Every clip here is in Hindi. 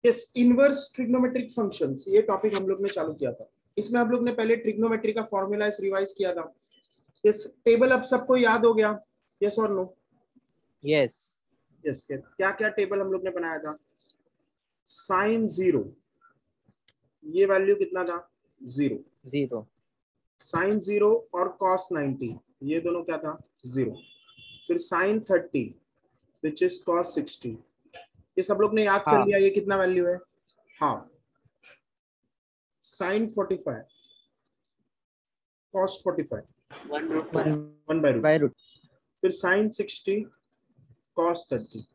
यस, इनवर्स ट्रिग्नोमेट्रिक फंक्शंस, ये टॉपिक हम लोग ने चालू किया था। इसमें हम लोग ने पहले ट्रिग्नोमेट्री का फॉर्मूला रिवाइज किया था। यस, टेबल अब सबको याद हो गया? यस और नो? यस। यस, क्या क्या टेबल हम लोग ने बनाया था? साइन 0, ये वैल्यू कितना था? 0। 0। साइन 0 और कॉस 90, ये दोनों क्या था? 0। फिर साइन 30 विच इज कॉस 60, ये सब लोग ने याद कर लिया, हाफ। ये कितना वैल्यू है? Half. Sine 45 cos 45 1 1 by root. By root. फिर sine 60 cos 30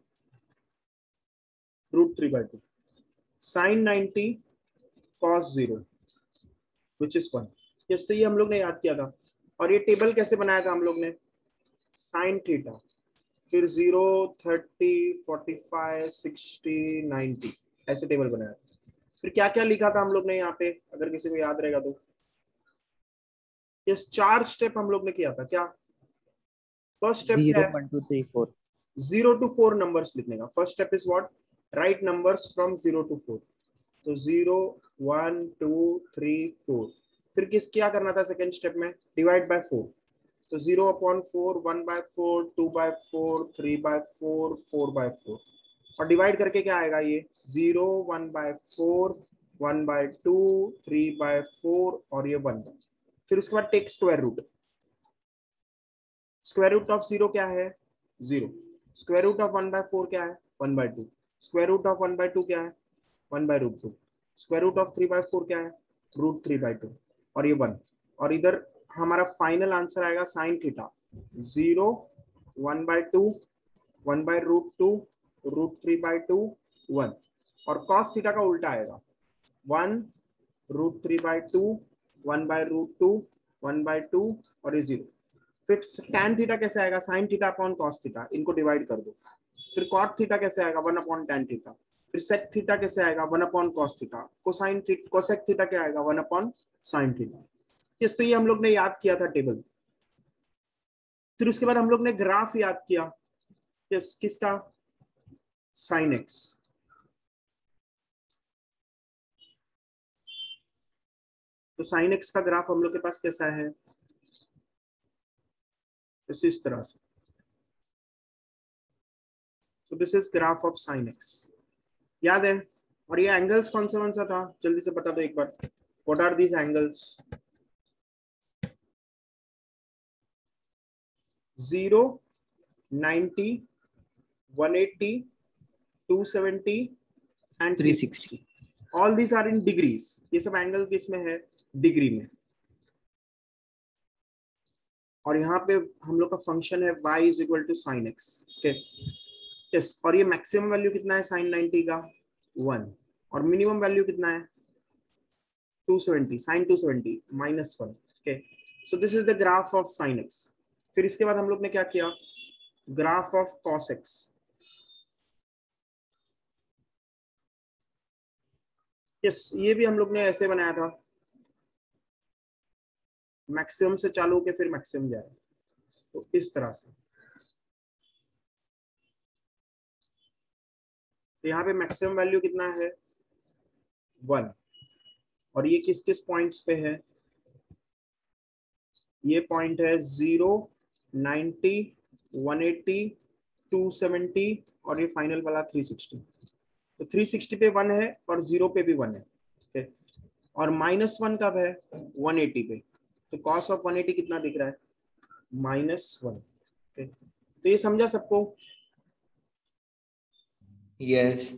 root 3 by 2। Sine 90 cos 0 which is 1। Yes, तो ये हम लोग ने याद किया था। और ये टेबल कैसे बनाया था हम लोग ने? साइन थीटा, फिर 0, 30, 45, 60, 90, ऐसे टेबल बनाया था। फिर क्या क्या लिखा था हम लोग ने यहाँ पे, अगर किसी को याद रहेगा तो? यस, 4 स्टेप हम लोग ने किया था। क्या फर्स्ट स्टेप क्या 0 है? 1 2 3 4। 0 to 4 नंबर्स लिखने का। First step is what? Right numbers from 0 to 4। तो 0, 1, 2, 3, 4। फिर किस क्या करना था सेकेंड स्टेप में? Divide by 4। तो 0/4, 1/4, 2/4, 3/4, 4/4। और डिवाइड करके क्या आएगा? ये 0, 1/4, 1/2, 3/4 और ये 1। फिर उसके बाद take square root. Square root of 0 क्या है? 0। स्क्वायर रूट ऑफ 1/4 क्या है? 1/2। स्क्वायर रूट ऑफ 1/2 क्या है? 1/√2। स्क्वायर रूट ऑफ 3/4 क्या है? √3/2 और ये 1। और इधर हमारा फाइनल आंसर आएगा साइन थीटा 0, 1/2, 1/√2, √3/2, 1। और कॉस थीटा का उल्टा आएगा 1, √3/2, 1/√2, 1/2 और ये 0। फिर tan थीटा कैसे आएगा? Sine theta upon cos theta, इनको डिवाइड कर दो। फिर कॉट थीटा कैसे आएगा? 1/tan theta. फिर सेक थीटा कैसे आएगा? 1/cos cos theta. Cosine theta, cosec theta क्या आएगा? 1/sin theta. यस, तो ये हम लोग ने याद किया था टेबल। फिर उसके बाद हम लोग ने ग्राफ याद किया। यस, किसका? Sine x. तो साइन एक्स का ग्राफ हम लोग के पास कैसा है? इस तरह से। सो this is graph of sine x, याद है? और ये एंगल्स कौन सा था, जल्दी से बता दो एक बार। What are these angles? 0, 90, 180, 270 and 360। 360। All these are in degrees. ये सब एंगल किस में है? डिग्री में। और यहाँ पे हम लोग का फंक्शन है y is equal to sine x. Okay, yes. और ये मैक्सिमम वैल्यू कितना है साइन 90 का? 1। और मिनिमम वैल्यू कितना है? 270, sine 270 -1। Okay, so this is the graph of sine x. फिर इसके बाद हम लोग ने क्या किया? Graph of cos x. Yes, ये भी हम लोग ने ऐसे बनाया था, मैक्सिमम से चालू होके फिर मैक्सिमम जाए, तो इस तरह से। तो यहाँ पे मैक्सिमम वैल्यू कितना है? 1। और ये किस किस पॉइंट्स पे है? ये पॉइंट है 0, 90, 180, 270 और ये फाइनल वाला 360। तो 360 पे 1 है और 0 पे भी 1 है। okay? और -1 कब है? 180 पे। तो cos ऑफ 180 कितना दिख रहा है? -1। okay? तो ये समझा सबको? यस।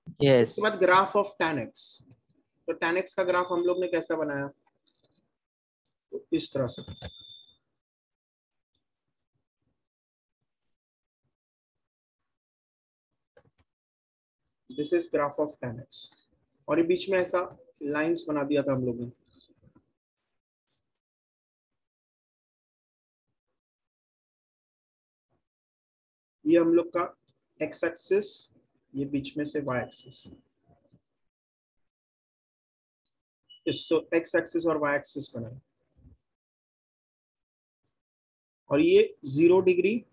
उसके यस। बाद ग्राफ ऑफ tan x। तो tan x का ग्राफ हम लोग ने कैसा बनाया? तो इस तरह से। This is graph of tan x। और ये बीच में ऐसा लाइंस बना दिया था हम लोग ने। ये हम लोग का x एक्सिस, ये बीच में से y एक्सिस। इस x एक्सिस और y एक्सिस बनाए। और ये 0 डिग्री,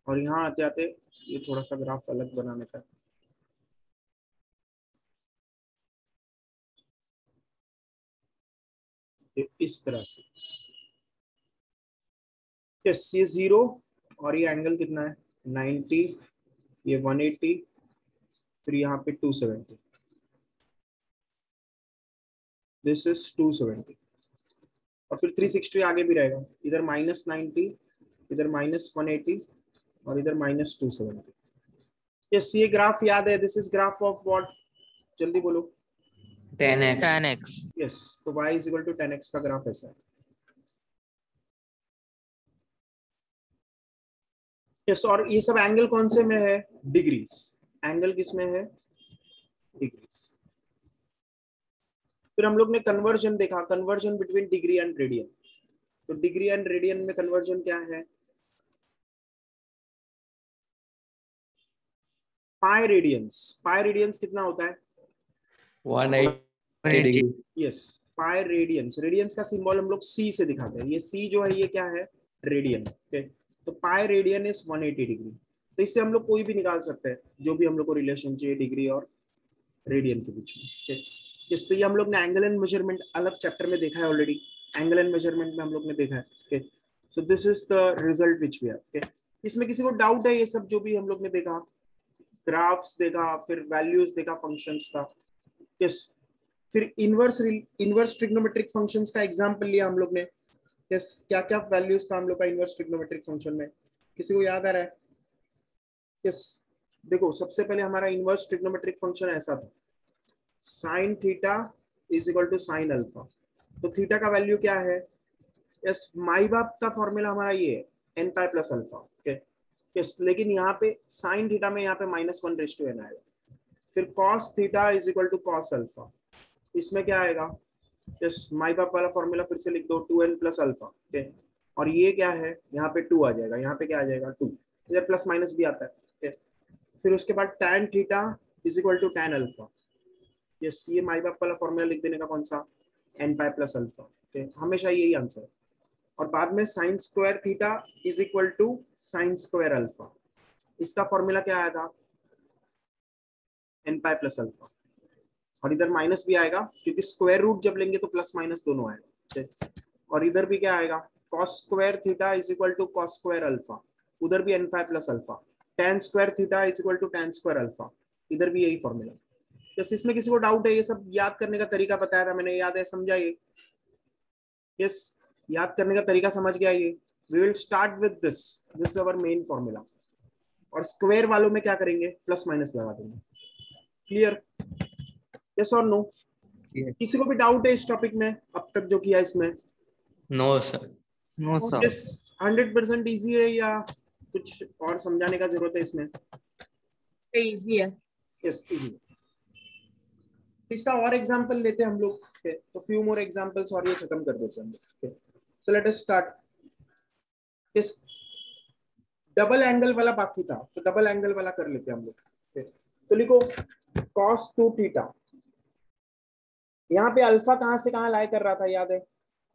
और यहाँ आते आते ये थोड़ा सा ग्राफ अलग बनाने का। इस तरह से। यस, ये 0 और ये एंगल कितना है 90, ये 180, फिर यहाँ पे 270, दिस इज 270, और फिर 360 आगे भी रहेगा, इधर -90, इधर -180 और इधर -270। यस, ये ग्राफ याद है, this is graph of what, जल्दी बोलो। 10x। 10x। यस, तो y is equal to 10x का ग्राफ ऐसा है। यस, और ये सब एंगल कौन से में है, डिग्रीज। एंगल किस में है, डिग्रीज। फिर हम लोग ने कन्वर्जन देखा, conversion between degree and radian. तो डिग्री एंड रेडियन में कन्वर्जन क्या है, पाई रेडियंस। पाई रेडियंस कितना होता है 180 degree. Yes, pi radians. Radians का सिंबल हम लोग सी से दिखाते हैं, ये सी जो है ये क्या है, रेडियन। ओके, तो पाई रेडियन इज 180 डिग्री। तो इससे हम लोग कोई भी निकाल सकते हैं, जो भी हम लोग को रिलेशन चाहिए डिग्री और रेडियन के बीच में। ओके, इस तो ये हम लोग ने एंगल एंड मेजरमेंट अलग चैप्टर में देखा है ऑलरेडी। एंगल एंड मेजरमेंट में हम लोग ने देखा है। Okay, so this is the result which we have. Okay, इसमें किसी को डाउट है, ये सब जो भी हम लोग ने देखा, ग्राफ्स देखा, फिर वैल्यूज देखा फंक्शंस का। यस, फिर इनवर्स ट्रिग्नोमेट्रिक फंक्शंस का एग्जांपल लिया हम लोग ने। यस, क्या क्या वैल्यूज था हम लोग का इनवर्स ट्रिग्नोमेट्रिक फंक्शन में, किसी को याद आ रहा है? यस, देखो सबसे पहले हमारा इनवर्स ट्रिग्नोमेट्रिक फंक्शन ऐसा था, sine theta is equal to sine alpha. तो थीटा का वैल्यू क्या है, यस, माई बाप का फॉर्मूला हमारा ये है n pi plus alpha. Okay, yes, लेकिन यहाँ पे साइन थीटा में यहाँ पे -1/n आएगा। फिर cos theta is equal to cos alpha, इसमें क्या आएगा, जस्ट माई बाप वाला फॉर्मूला फिर से लिख दो, 2n प्लस अल्फा। ओके, और ये क्या है, यहाँ पे 2 आ जाएगा, यहाँ पे क्या आ जाएगा 2, इधर प्लस माइनस भी आता है। ओके, फिर उसके बाद tan theta is equal to tan alpha. Yes, ये माई बाप वाला फॉर्मूला लिख देने का, कौन सा, n pi plus alpha. Okay, हमेशा यही आंसर है। और बाद में sine square theta is equal to sine square alpha, इसका फॉर्मूला क्या आया था, n पाई प्लस अल्फा। और इधर माइनस भी आएगा, क्योंकि स्क्वायर रूट जब लेंगे तो प्लस माइनस दोनों आएगा। और इधर भी क्या आएगा, cos square theta is equal to cos square alpha, उधर भी n pi plus alpha. tan square theta is equal to tan square alpha, इधर भी यही फॉर्मूला। जैसे इसमें किसी को डाउट है, ये सब याद करने का तरीका बताया था मैंने, याद है, समझा ये? यस, याद करने का तरीका समझ गया ये। We will start with this, this is our main formula. और स्क्वायर वालों में क्या करेंगे, प्लस माइनस लगा देंगे। क्लियर? यस और नो? किसी को भी डाउट है इस टॉपिक में अब तक जो किया इसमें? No sir. No sir. 100% easy है या कुछ और समझाने का जरूरत है इसमें? इजी है। Yes, easy. इसका और एग्जांपल लेते हैं हम लोग, तो फ्यू मोर एग्जांपल्स और ये खत्म कर देते हैं हम लोग। So let us start. इस डबल एंगल वाला बाकी था, तो डबल एंगल वाला कर लेते हैं हम लोग। तो लिखो cos 2 थीटा। यहाँ पे अल्फा कहाँ से कहाँ लाई कर रहा था, याद है?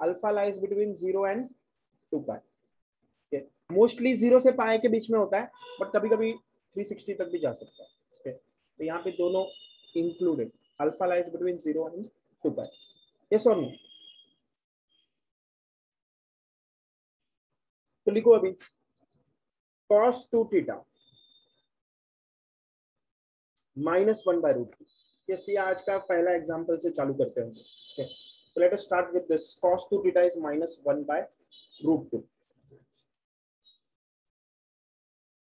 Alpha lies between 0 and 2 pi. Mostly 0 से पाई के बीच में होता है, बट कभी कभी 360 तक भी जा सकता है। तो यहाँ पे दोनों included, alpha lies between 0 and 2 pi. Yes और नो? तो लिखो अभी cos 2 थीटा -1/√2। यस, ये आज का पहला एग्जांपल से चालू करते हैं। Okay, so let us start with this. cos 2 theta is -1/√2।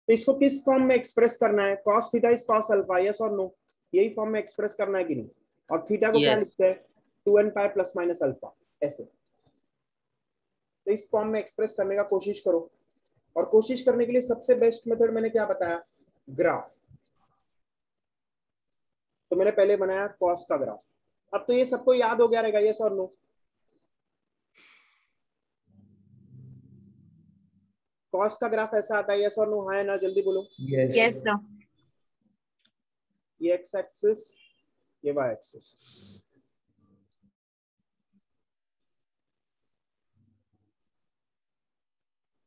तो इसको किस फॉर्म में एक्सप्रेस करना है, cos theta is cos alpha, yes और नो? यही फॉर्म में एक्सप्रेस करना है कि नहीं? और थीटा को क्या यस। लिखते हैं, 2n pi plus minus alpha, ऐसे। तो इस फॉर्म में एक्सप्रेस करने का कोशिश करो। और कोशिश करने के लिए सबसे बेस्ट मेथड मैंने क्या बताया, ग्राफ। तो मैंने पहले बनाया कॉस का ग्राफ। अब तो ये सबको याद हो गया रहेगा, यस और नो? कॉस का ग्राफ ऐसा आता है, यस और नो? हाँ ना, जल्दी बोलो। Yes sir. ये एक्स एक्सिस, ये y axis.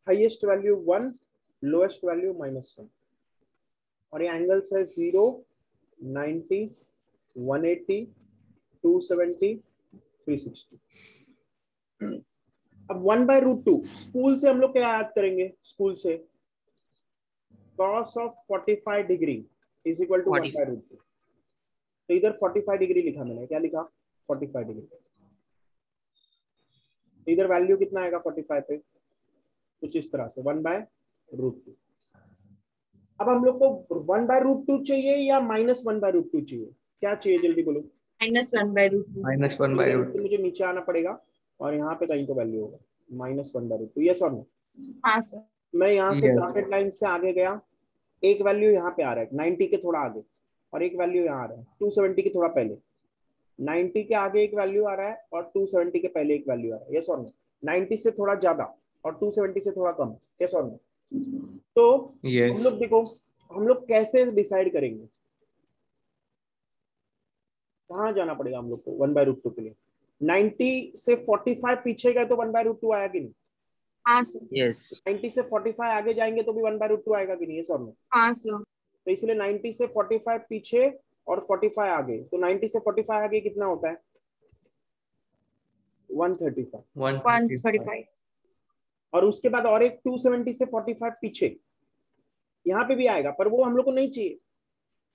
Highest value 1, lowest value -1। और ये एंगल्स है 0, 90, 180, 270, 360। अब 1/√2 स्कूल से हम लोग क्या याद करेंगे? स्कूल से cos of 45 degree is equal to 1/√2। तो इधर 45 डिग्री लिखा मैंने, क्या लिखा? 45 डिग्री। इधर वैल्यू कितना आएगा 45 पे? कुछ इस तरह से 1/√2। अब हम लोग को 1/√2 चाहिए या -1/√2 चाहिए? क्या चाहिए जल्दी बोलो। -1/√2। -1/√2। तो मुझे नीचे आना पड़ेगा और यहाँ पे कहीं तो वैल्यू होगा -1/√2। यस और नो? हाँ सर। मैं यहाँ से Yes. ब्रैकेट लाइन से आगे गया, एक वैल्यू यहाँ पे आ रहा है 90 के थोड़ा आगे, और एक वैल्यू यहाँ आ रहा है 270 के थोड़ा पहले। 90 के आगे एक वैल्यू आ रहा है और 270 के पहले एक वैल्यू आ रहा है। यस और नो? 90 से थोड़ा ज्यादा और 270 से थोड़ा कम। यस और नो? तो Yes. हम लोग देखो, हम लोग कैसे डिसाइड करेंगे? कहाँ जाना पड़ेगा हम लोग को 1/√2 के लिए? 90 से 45 पीछे गए तो 1/√2 आया कि नहीं? हाँ सर। Yes. 90 से 45 आगे जाएंगे तो भी 1/√2 आएगा कि नहीं? ये सब में। हाँ सर। तो इसलिए 90 से 45 पीछे और 45 आगे, तो 90 से 45 आगे कितना होता है? 135। 135। और उसके बाद और एक 270 से 45 पीछे, यहाँ पे भी आएगा, पर वो हम लोग को नहीं चाहिए,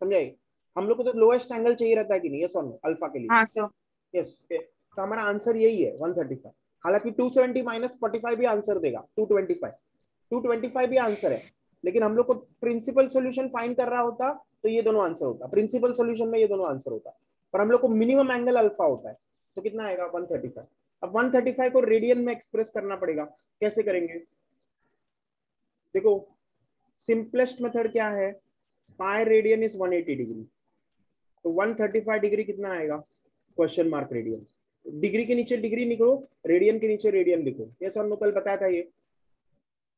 समझाइए? हम लोग को तो लोएस्ट एंगल चाहिए रहता है कि नहीं? यस और नो? अल्फा के लिए। हाँ सर। यस। तो हमारा आंसर यही है 135। हालांकि 270 - 45 भी आंसर देगा 225 भी आंसर है, लेकिन हम लोग को प्रिंसिपल सॉल्यूशन फाइंड कर रहा होता तो ये दोनों आंसर होता, प्रिंसिपल सॉल्यूशन में ये दोनों आंसर होता, पर हम लोग को मिनिमम एंगल अल्फा होता है। तो कितना आएगा? 135। अब 135 को रेडियन में एक्सप्रेस करना पड़ेगा। कैसे करेंगे? देखो, सिंपलेस्ट मेथड क्या है? पाई रेडियन इज 180 डिग्री। तो 135 डिग्री कितना आएगा? Question mark radian. डिग्री के नीचे डिग्री लिखो, रेडियन के नीचे रेडियन लिखो। ये सब हमने कल बताया था ये।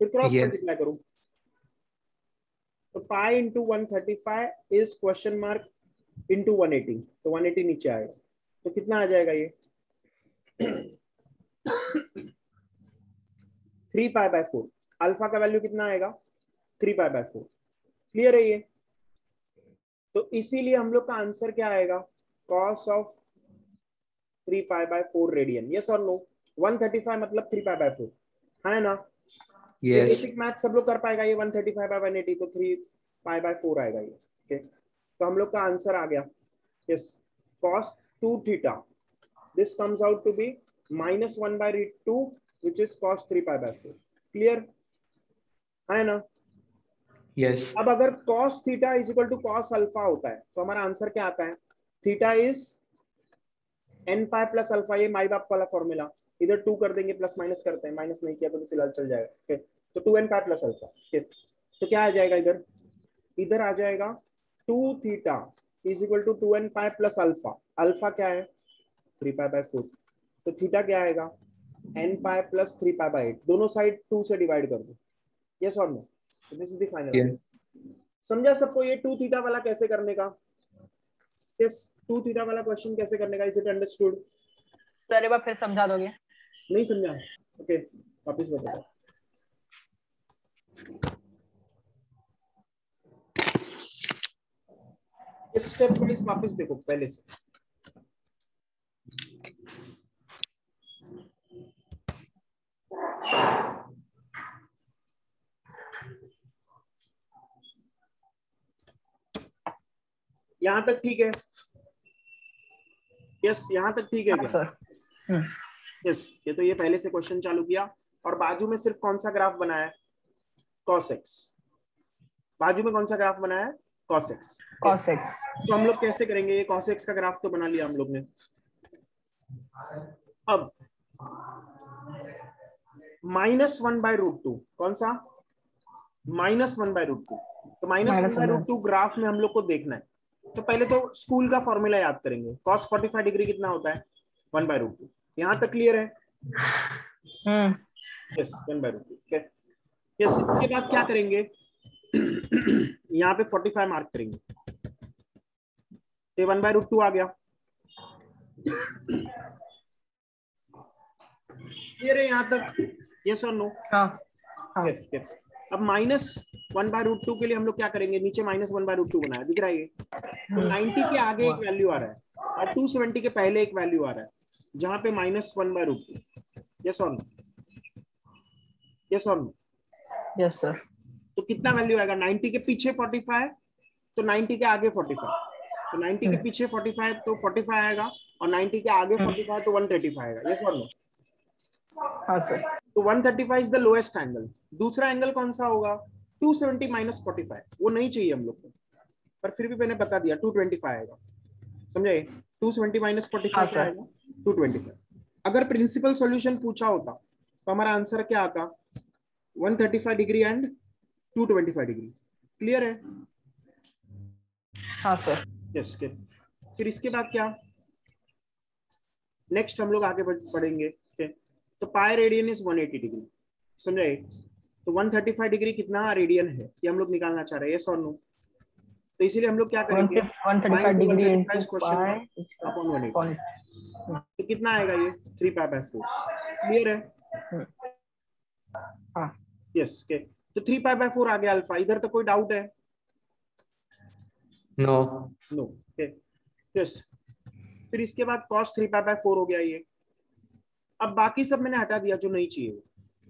फिर क्रॉस Yes. मल्टीप्लाई करो। तो pi into 135 is question mark into 180। तो 180 नीचे आएगा, तो कितना आ जाएगा ये? 3π/4। अल्फा का वैल्यू कितना आएगा? 3π/4। क्लियर है ये? तो इसीलिए हम लोग का आंसर क्या आएगा? Cos of 3π/4 radian. यस और नो? 135 मतलब 3π/4 है ना? ये Yes. बेसिक मैथ सब लोग कर पाएगा। ये 135/180 तो 3π/4 आएगा ये। ओके, तो हम लोग का आंसर आ गया। Yes, cos 2θ this comes out to be -1/√2 which is cos 3π/4। Clear है ना? Yes. अब अगर cos theta is equal to cos alpha होता है तो हमारा आंसर क्या आता है? Theta is n π + alpha. ये माई बाप वाला फॉर्मूला, इधर 2 कर देंगे, प्लस माइनस करते हैं, माइनस नहीं किया तो फिलहाल चल जाएगा। ओके, तो 2n π + अल्फा। तो क्या आ जाएगा इधर? इधर आ जाएगा 2θ is equal to 2n π + alpha. Alpha क्या है? 3π/4। तो थीटा क्या आएगा? n π + 3π/8। दोनों साइड 2 से डिवाइड कर दो। यस और no? This is the final. Yes. समझा सबको ये 2θ वाला कैसे करने का? यस, 2θ वाला क्वेश्चन कैसे करने का? Is it understood? सर एक बार फिर समझा दोगे? नहीं समझा? ओके, वापस बताओ। इस स्टेप वाइज वापस देखो पहले से। यहां तक ठीक है? यस, यहां तक ठीक है हाँ क्या? सर। यस, ये तो ये पहले से क्वेश्चन चालू किया और बाजू में सिर्फ कौन सा ग्राफ बनाया है? cos x। बाजू में कौन सा ग्राफ बनाया है? cos x। cos x। तो हम लोग कैसे करेंगे? ये cos x का ग्राफ तो बना लिया हम लोग ने। अब -1/√2 कौन सा? -1/√2। तो -1/√2 ग्राफ में हम लोग को देखना है। तो पहले तो स्कूल का फॉर्मूला याद करेंगे। cos 45 डिग्री कितना होता है? 1/√2। यहाँ तक क्लियर है? यस, 1/√2। यस, इसके बाद क्या करेंगे? यहाँ पे 45 मार्क करेंगे, तो 1/√2 आ गया। क्लियर है यहाँ तक? यस और नो? हाँ। यस। अब -1/√2 के लिए हम लोग क्या करेंगे? नीचे -1/√2 बनाया, दिख रहा है ये? तो 90 के आगे एक वैल्यू आ रहा है और 270 के पहले एक वैल्यू आ रहा है, जहां पे -1/√2। यस और नो, यस और नो। Yes sir. तो कितना वैल्यू आएगा? 90 के पीछे 45 तो 90 के आगे 45, तो 90 के पीछे 45 तो 45 आएगा, और 90 के आगे 45 तो 135 आएगा। यस और नो? हाँ सर। तो 135 इज द लोएस्ट एंगल। दूसरा एंगल कौन सा होगा? 270 माइनस 45, वो नहीं चाहिए हम लोग को, पर फिर भी मैंने बता दिया 225 आएगा, समझे? 270 माइनस 45 क्या आएगा? 225। अगर प्रिंसिपल सॉल्यूशन पूछा होता तो हमारा आंसर क्या आता? 135 डिग्री एंड 225 डिग्री। क्लियर है? हाँ सर। यस। फिर इसके बाद क्या? नेक्स्ट हम लोग आगे पढ़ेंगे। तो पाई रेडियन इज 180 डिग्री, समझे? तो 135 डिग्री कितना रेडियन है ये हम लोग निकालना चाह रहे हैं। यस और नो? तो इसीलिए हम लोग क्या करेंगे? 135 डिग्री इनटू पाई अपॉन 180, तो कितना आएगा ये? 3 पाई बाय 4। क्लियर है? हाँ। यस। तो 3 पाई बाय 4 आ गया अल्फा। इधर तो कोई डाउट है? नो। नो। यस। फिर इसके बाद cos 3 पाई बाय 4 हो गया ये। अब बाकी सब मैंने हटा दिया जो नहीं चाहिए,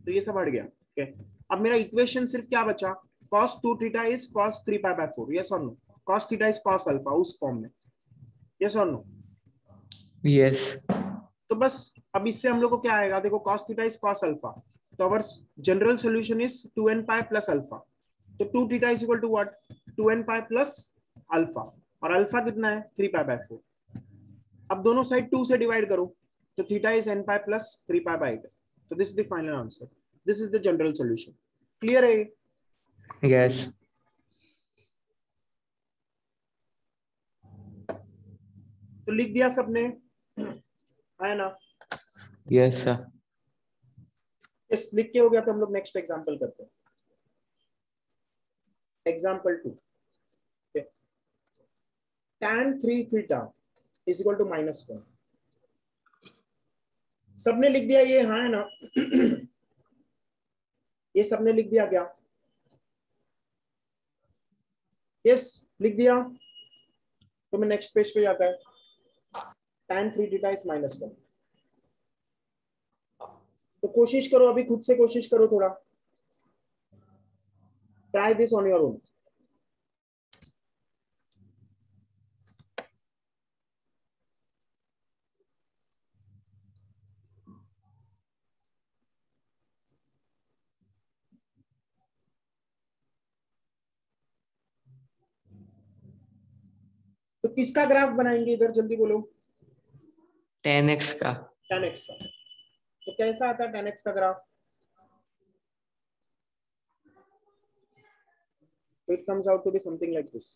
तो ये सब हट गया। ओके, अब मेरा इक्वेशन सिर्फ क्या बचा? cos 2 theta is cos 3 pi by 4। Yes और no? cos theta is cos alpha उस फॉर्म में। यस और नो? यस। तो बस अब इससे हम लोग को क्या आएगा? देखो cos theta is cos alpha, तो our general solution is 2n pi plus alpha. तो 2 theta is equal to what? 2n pi plus alpha, और अल्फा कितना है? 3 पाई बाय 4। अब दोनों साइड 2 से डिवाइड करो, तो theta is n pi plus 3 pi bye 8। तो this is the final answer, this is the general solution. Clear है? यस। तो लिख दिया सबने, है ना? Yes sir. इस लिख के हो गया तो हम लोग नेक्स्ट एग्जांपल करते हैं। Example 2, tan 3 theta is equal to -1। सबने लिख दिया ये? हाँ है ना? ये सबने लिख दिया क्या? यस, लिख दिया। तो मैं नेक्स्ट पेज पे जाता है। tan 3 theta is -1। तो कोशिश करो, अभी खुद से कोशिश करो थोड़ा, try this on your own. तो किसका ग्राफ बनाएंगे इधर? जल्दी बोलो। 10x का। 10x का। तो कैसा आता है 10x का ग्राफ? तो it comes out to be something like this.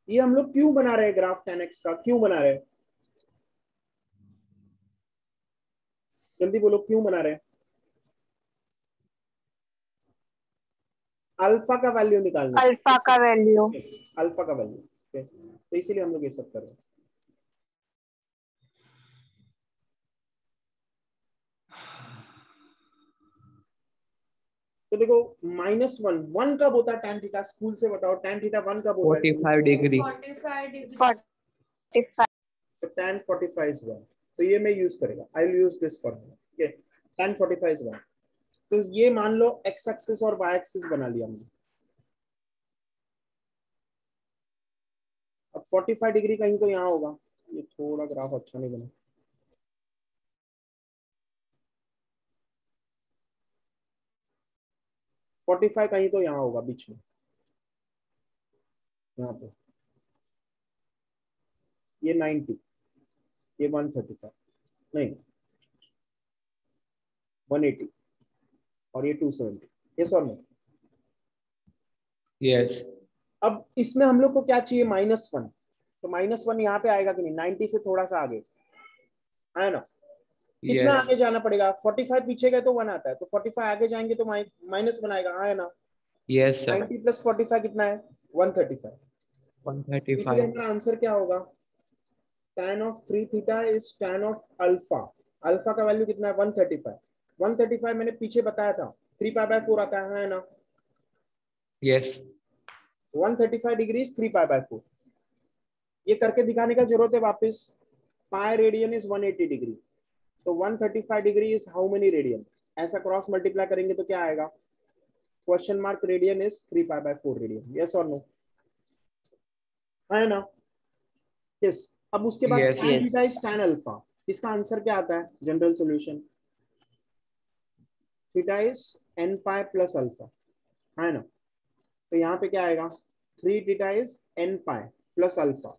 ये हम लोग क्यों बना रहे हैं ग्राफ 10x का? क्यों बना रहे हैं? जल्दी बोलो, क्यों बना रहे हैं? अल्फा का वैल्यू निकालना। अल्फा का वैल्यू। yes, अल्फा का वैल्यू। तो इसीलिए हम लोग ये सब कर रहे हैं। तो देखो -1 कब होता है tan थीटा? स्कूल से बताओ, tan थीटा 1 कब होता है? 45 डिग्री। 45। तो tan 45 is 1। तो ये मैं यूज करेगा, I will use this formula. tan 45 is 1। तो ये मान लो x एक्सिस और y एक्सिस बना लिया हमने। अब 45 डिग्री कहीं तो यहाँ होगा। ये थोड़ा ग्राफ अच्छा नहीं बना। फोर्टी फाइव कहीं तो यहाँ होगा बीच में, यहाँ पे। ये 90, ये 135, नहीं 180, और ये 270। ये सर नहीं। यस। अब इसमें हम लोग को क्या चाहिए? -1। तो -1 यहाँ पे आएगा कि नहीं? 90 से थोड़ा सा आगे है ना? कितना यस। आगे जाना पड़ेगा? 45 पीछे गए तो 1 आता है, तो 45 आगे जाएंगे तो -1 आएगा, हाँ है ना? Yes sir. 90 प्लस 45 कितना है? 135। इसलिए 135। हमारा आंसर क्या होगा? tan of 3 theta is tan of alpha. Alpha का वैल्यू कितना है? 135। 135 मैंने पीछे बताया था 3 पाई बाय 4 आता है ना? यस। 135 degree is 3π/4। ये करके दिखाने का जरूरत है वापस। पाई रेडियन इज 180 डिग्री, तो 135 degree is how many radian, ऐसा क्रॉस मल्टीप्लाई करेंगे तो क्या आएगा? Question mark radian is 3π/4 radian. Yes और नो? है ना? यस। अब उसके बाद Yes. tan theta is tan alpha. इसका आंसर क्या आता है? General solution theta is n π plus alpha, है ना? तो यहाँ पे क्या आएगा? 3 theta is n π plus alpha,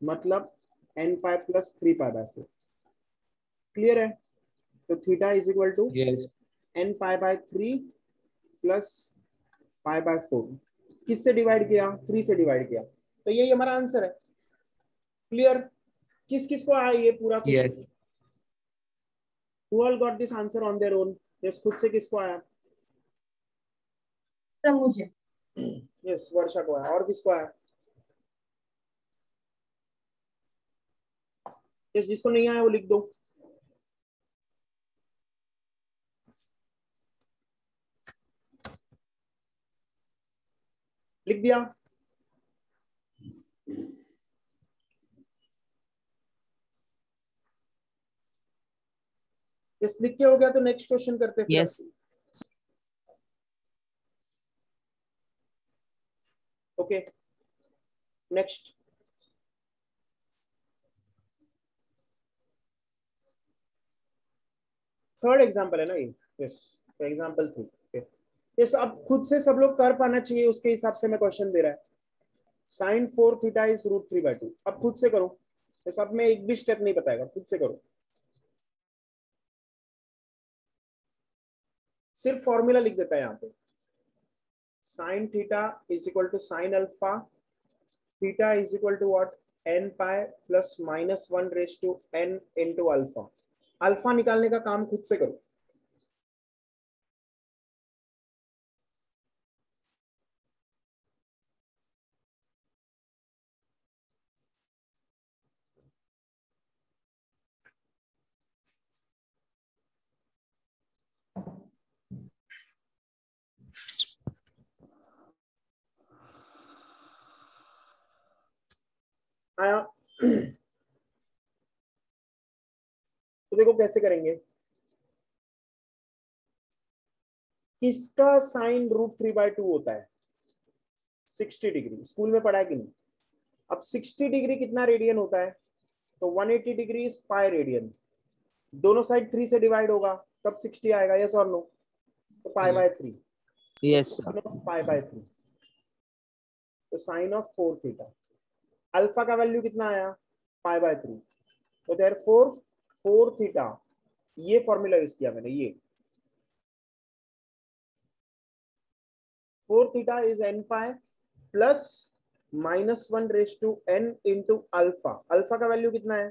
मतलब n π प्लस 3π/4। क्लियर है? तो theta is equal to Yes. n π/3 plus π/4। किससे डिवाइड किया? 3 से डिवाइड किया, तो यही हमारा आंसर है। क्लियर? किस किस को आया ये पूरा? Yes. Who all got this answer on their own? Yes, खुद से किसको आया? तो मुझे यस, वर्षा को आया। और किसको आया? यस, जिसको नहीं आया वो लिख दो। लिख दिया? यस, लिख के हो गया तो नेक्स्ट क्वेश्चन करते हैं। Yes. Okay, next. Third example है ना ये? Yes, example 3। यस, अब खुद से सब लोग कर पाना चाहिए, उसके हिसाब से मैं क्वेश्चन दे रहा है। sin 4 theta is √3/2। अब खुद से करो। यस, अब मैं एक भी स्टेप नहीं बताएगा, खुद से करो। सिर्फ फॉर्मूला लिख देता है यहाँ पे। sin theta is equal to sin alpha, theta is equal to what? n π plus -1 raise to n into alpha. Alpha निकालने का काम खुद से करो। आया? तो देखो कैसे करेंगे। किसका साइन √3/2 होता है? 60 डिग्री। स्कूल में पढ़ा है कि नहीं? अब 60 डिग्री कितना रेडियन होता है? तो 180 डिग्री इज पाई रेडियन। दोनों साइड 3 से डिवाइड होगा तब 60 आएगा। यस और नो? तो π/3। Yes, sir. π/3। तो साइन ऑफ 4 थीटा, अल्फा का वैल्यू कितना आया? π/3। तो देयरफॉर 4 थीटा, ये फॉर्मूला यूज किया मैंने। ये 4 theta is n π plus -1 raise to n into alpha. Alpha का वैल्यू कितना है?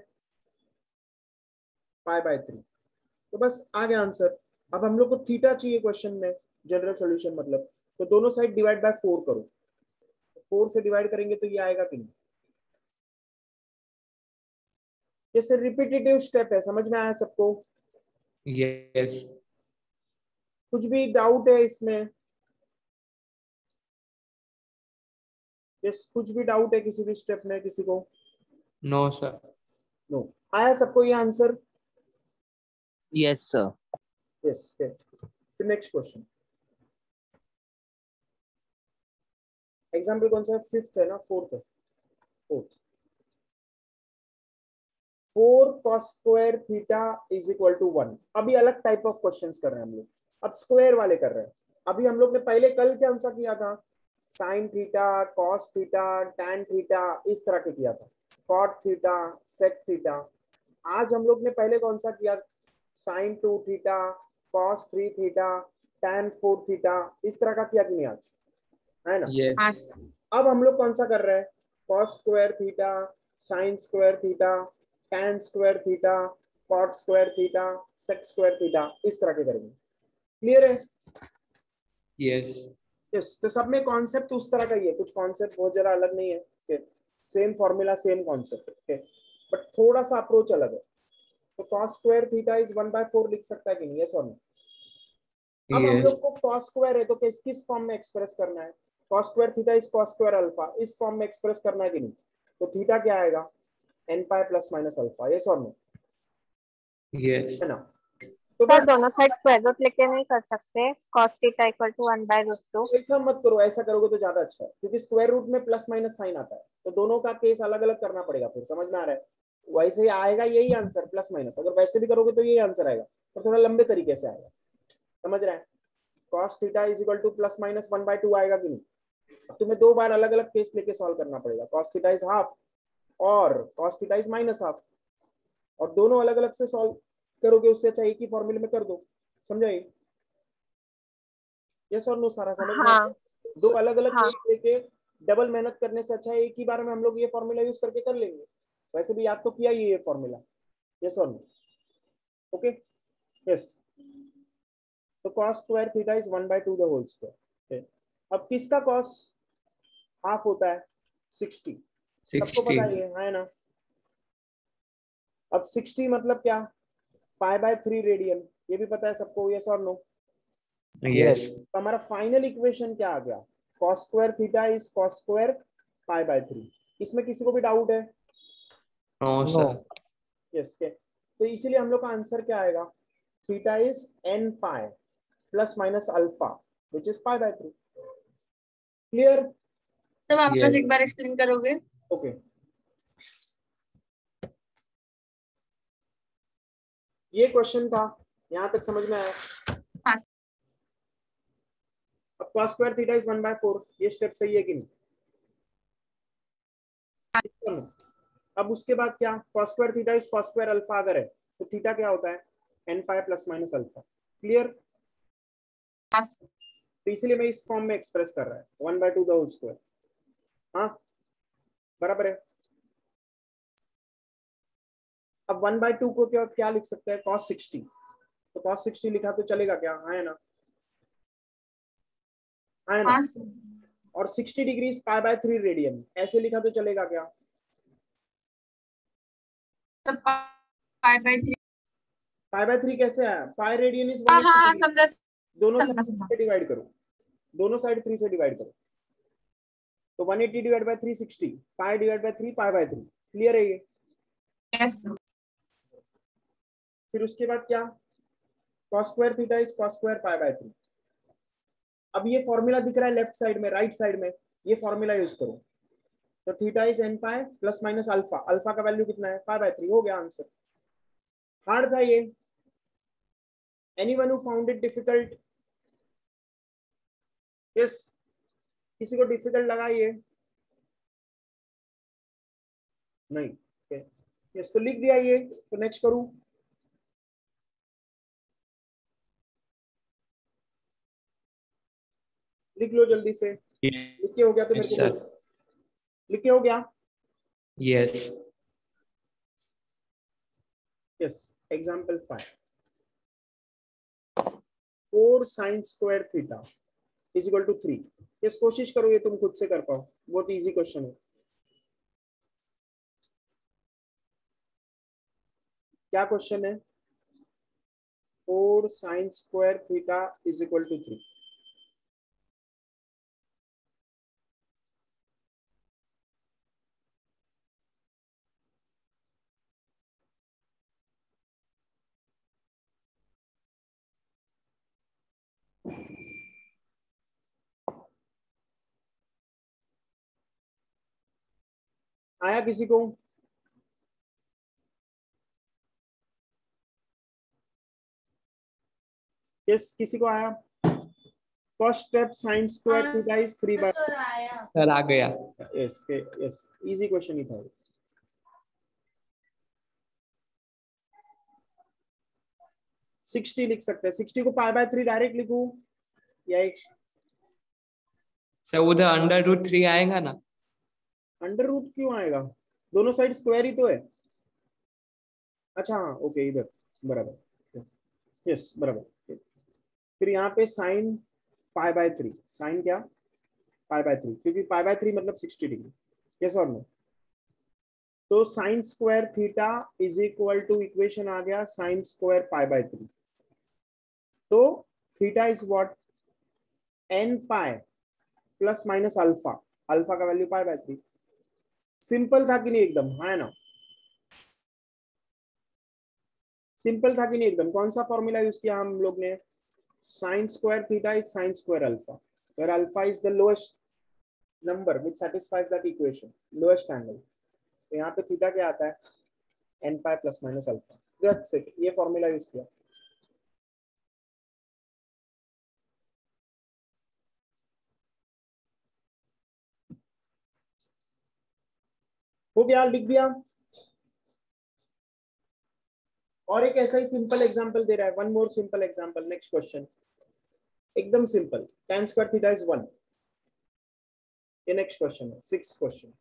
π/3। तो बस आ गया आंसर। अब हम लोग को थीटा चाहिए क्वेश्चन में, जनरल सॉल्यूशन मतलब। तो दोनों साइड डिवाइड बाय 4 करो। 4 से डिवाइड करेंगे तो ये आएगा कि नहीं? जैसे रिपीटेटिव स्टेप है, समझ में आया सबको? Yes. कुछ भी डाउट है इसमें? यस, कुछ भी डाउट है किसी भी स्टेप में किसी को? No, sir. नो। आया सबको ये आंसर? Yes, sir. यस। फिर नेक्स्ट क्वेश्चन। एग्जाम्पल कौन सा है? 5th है ना? 4th है? 4th। 4 cos square theta is equal to 1। अभी अलग टाइप ऑफ क्वेश्चंस कर रहे हैं हम लोग, अब स्क्वायर वाले कर रहे हैं। अभी हम लोग ने पहले कल क्या आंसर किया था? Sine theta, cos theta, tan theta, इस तरह के किया था। Cot theta, sec theta. आज हम लोग ने पहले कौन सा किया? Sine 2 theta, cos 3 theta, tan 4 theta, इस तरह का किया कि नहीं आज? है ना? Yes. अब हम लोग कौन सा कर रहे हैं? Cos square theta, sine square theta, tan square theta, cot square theta, sec square theta, इस तरह के करेंगे। क्लियर है? Yes. यस। तो सब में कॉन्सेप्ट उस तरह का ही है, कुछ कॉन्सेप्ट बहुत ज्यादा अलग नहीं है। Same formula, same concept, but थोड़ा सा अप्रोच अलग है। तो कॉस स्क्वायर थीटा इज 1/4 लिख सकता है कि नहीं? यस और नो? अब हम Yes. लोग को कॉस स्क्वायर है तो किस किस फॉर्म में एक्सप्रेस करना है? cos square theta is cos square alpha, इस फॉर्म में एक्सप्रेस करना है कि नहीं? तो थीटा क्या आएगा? n pi plus minus alpha, yes और नो? Yes. है ना? तो सर बस दोनों साइड स्क्वायर रूट लेके नहीं कर सकते? cos theta equal to 1/√2। ऐसा मत करो, ऐसा करोगे तो ज्यादा अच्छा है, क्योंकि स्क्वायर रूट में प्लस माइनस साइन आता है, तो दोनों का केस अलग अलग करना पड़ेगा। फिर समझ में आ रहा है? वैसे ही आएगा यही आंसर, प्लस माइनस। अगर वैसे भी करोगे तो यही आंसर आएगा, पर थोड़ा लंबे तरीके से आएगा। समझ रहे हैं? cos theta is equal two plus minus 1/2 आएगा कि नहीं? अब तुम्हें दो बार अलग अलग केस लेके सॉल्व करना पड़ेगा। cos थीटा इज हाफ और cos theta is minus half, और दोनों अलग अलग से सॉल्व करोगे, उससे अच्छा एक ही फॉर्मूले में कर दो। समझाइए? यस और नो? सारा समझ में आ हाँ गया? दो अलग अलग हाँ केस लेके डबल मेहनत करने से अच्छा है एक ही बार में हम लोग ये फॉर्मूला यूज करके कर लेंगे। वैसे भी याद तो किया ही ये फॉर्मूला। यस और नो? Okay, yes. तो cos square theta is 1/2 the whole square. अब किसका cos हाफ होता है? 60। सबको पता 60. है ना? अब 60 मतलब क्या? π/3 रेडियन, ये भी पता है सबको। यस और नो? Yes. तो हमारा फाइनल इक्वेशन क्या आ गया? cos square theta is cos square π/3। इसमें किसी को भी डाउट है? No, sir. यस के, तो इसीलिए हम लोग का आंसर क्या आएगा? Theta is n pi plus minus alpha which is π/3। Clear? तो वापस Yes. एक बार एक्सप्लेन करोगे? ओके, ये क्वेश्चन था, यहां तक समझ में आया? हाँ। अब cos स्क्वायर थीटा इज 1/4, ये स्टेप सही है कि नहीं? अब उसके बाद क्या? cos square theta is cos square alpha अगर है तो थीटा क्या होता है? n pi plus minus alpha. Clear? हाँ। तो इसीलिए मैं इस फॉर्म में एक्सप्रेस कर रहा है 1/2 द होल स्क्वायर। हाँ, बराबर है। अब 1/2 को क्या क्या लिख सकते हैं? cos 60। तो cos 60 लिखा तो चलेगा क्या? हाँ है ना? हाँ है ना? हाँ सर। और 60 डिग्री π/3 रेडियन, ऐसे लिखा तो चलेगा क्या? तो π/3। π/3 कैसे आया? पाई रेडियन इज हाँ 180 हाँ हाँ, डिग्री। समझा दोनों समझा साइड समझा। से डिवाइड करो, दोनों साइड 3 से डिवाइड करो, तो 180 divide by 360, pi divide by 3 π/3। Clear है ये? Yes sir. फिर उसके बाद क्या? cos square theta is cos square π/3। अब ये फॉर्मूला दिख रहा है लेफ्ट साइड में, राइट साइड में, ये फॉर्मूला यूज करो। तो theta is n pi plus minus alpha, alpha का वैल्यू कितना है? π/3। हो गया आंसर। हार्ड था ये? Anyone who found it difficult? Yes, किसी को डिफिकल्ट लगा ये? नहीं? यस, तो लिख दिया ये। तो नेक्स्ट करूं? लिख लो जल्दी से। लिख के हो गया तो मेरे Yes, को sir. बोलो। लिख के हो गया? Yes. Yes. Example 5, 4 sine square theta is equal to 3। Yes, कोशिश करो ये तुम खुद से कर पाओ, बहुत इजी क्वेश्चन है। क्या क्वेश्चन है? 4 sine square theta is equal to 3। आया किसी को? यस, किसी को आया? First step sine square theta is 3/4। Sir, आ गया. यस यस, इजी क्वेश्चन ही था। 60 लिख सकते हैं। 60 को π/3 डायरेक्ट लिखूं या एक Sir, उधर √3 आएगा ना? अंडर रूट क्यों आएगा? दोनों साइड स्क्वायर ही तो है। अच्छा हाँ, ओके, इधर बराबर। यस बराबर। फिर यहाँ पे साइन π/3, साइन क्या? π/3, क्योंकि π/3 मतलब 60 डिग्री। यस और नो? तो sine square theta is equal to, equation आ गया साइन स्क्वायर π/3। तो theta is what? n pi plus minus alpha, alpha का वैल्यू पाई बाय 3। सिंपल था कि नहीं एकदम, हाँ ना, सिंपल था कि नहीं एकदम। कौन सा फॉर्मूला यूज किया हम लोग ने, sine square theta is sine square alpha, where alpha is the lowest number which satisfies that equation, lowest angle. तो यहाँ पे थीटा क्या आता है, n pi plus minus alpha, that's it, ये फॉर्मूला यूज किया। हो गया, लिख दिया। और एक ऐसा ही सिंपल एग्जांपल दे रहा है, one more simple example, next question एकदम simple, tan square theta is 1। ये नेक्स्ट क्वेश्चन है, 6th क्वेश्चन।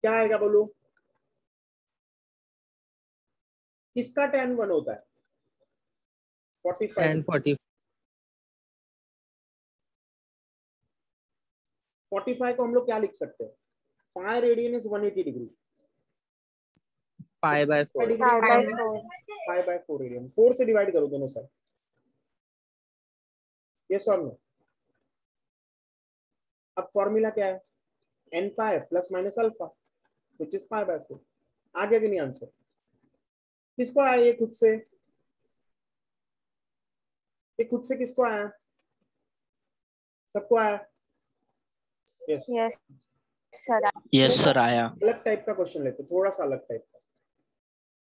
क्या आएगा बोलो, किसका tan 1 होता है, 45। 1040 45 को हम लोग क्या लिख सकते हैं, pi radian is 180 degree, pi by 4 pi by 4. Pi by 4 radian, 4 से डिवाइड करो दोनों साइड, यस और नो। अब फॉर्मूला क्या है, n pi plus minus alpha which is pi by 4। आ गया कि नहीं आंसर, किसको आया ये खुद से, ये खुद से किसको आया, सबको आया, yes. Yes, sir. Yes sir आया। अलग टाइप का क्वेश्चन लेते, थोड़ा सा अलग टाइप का।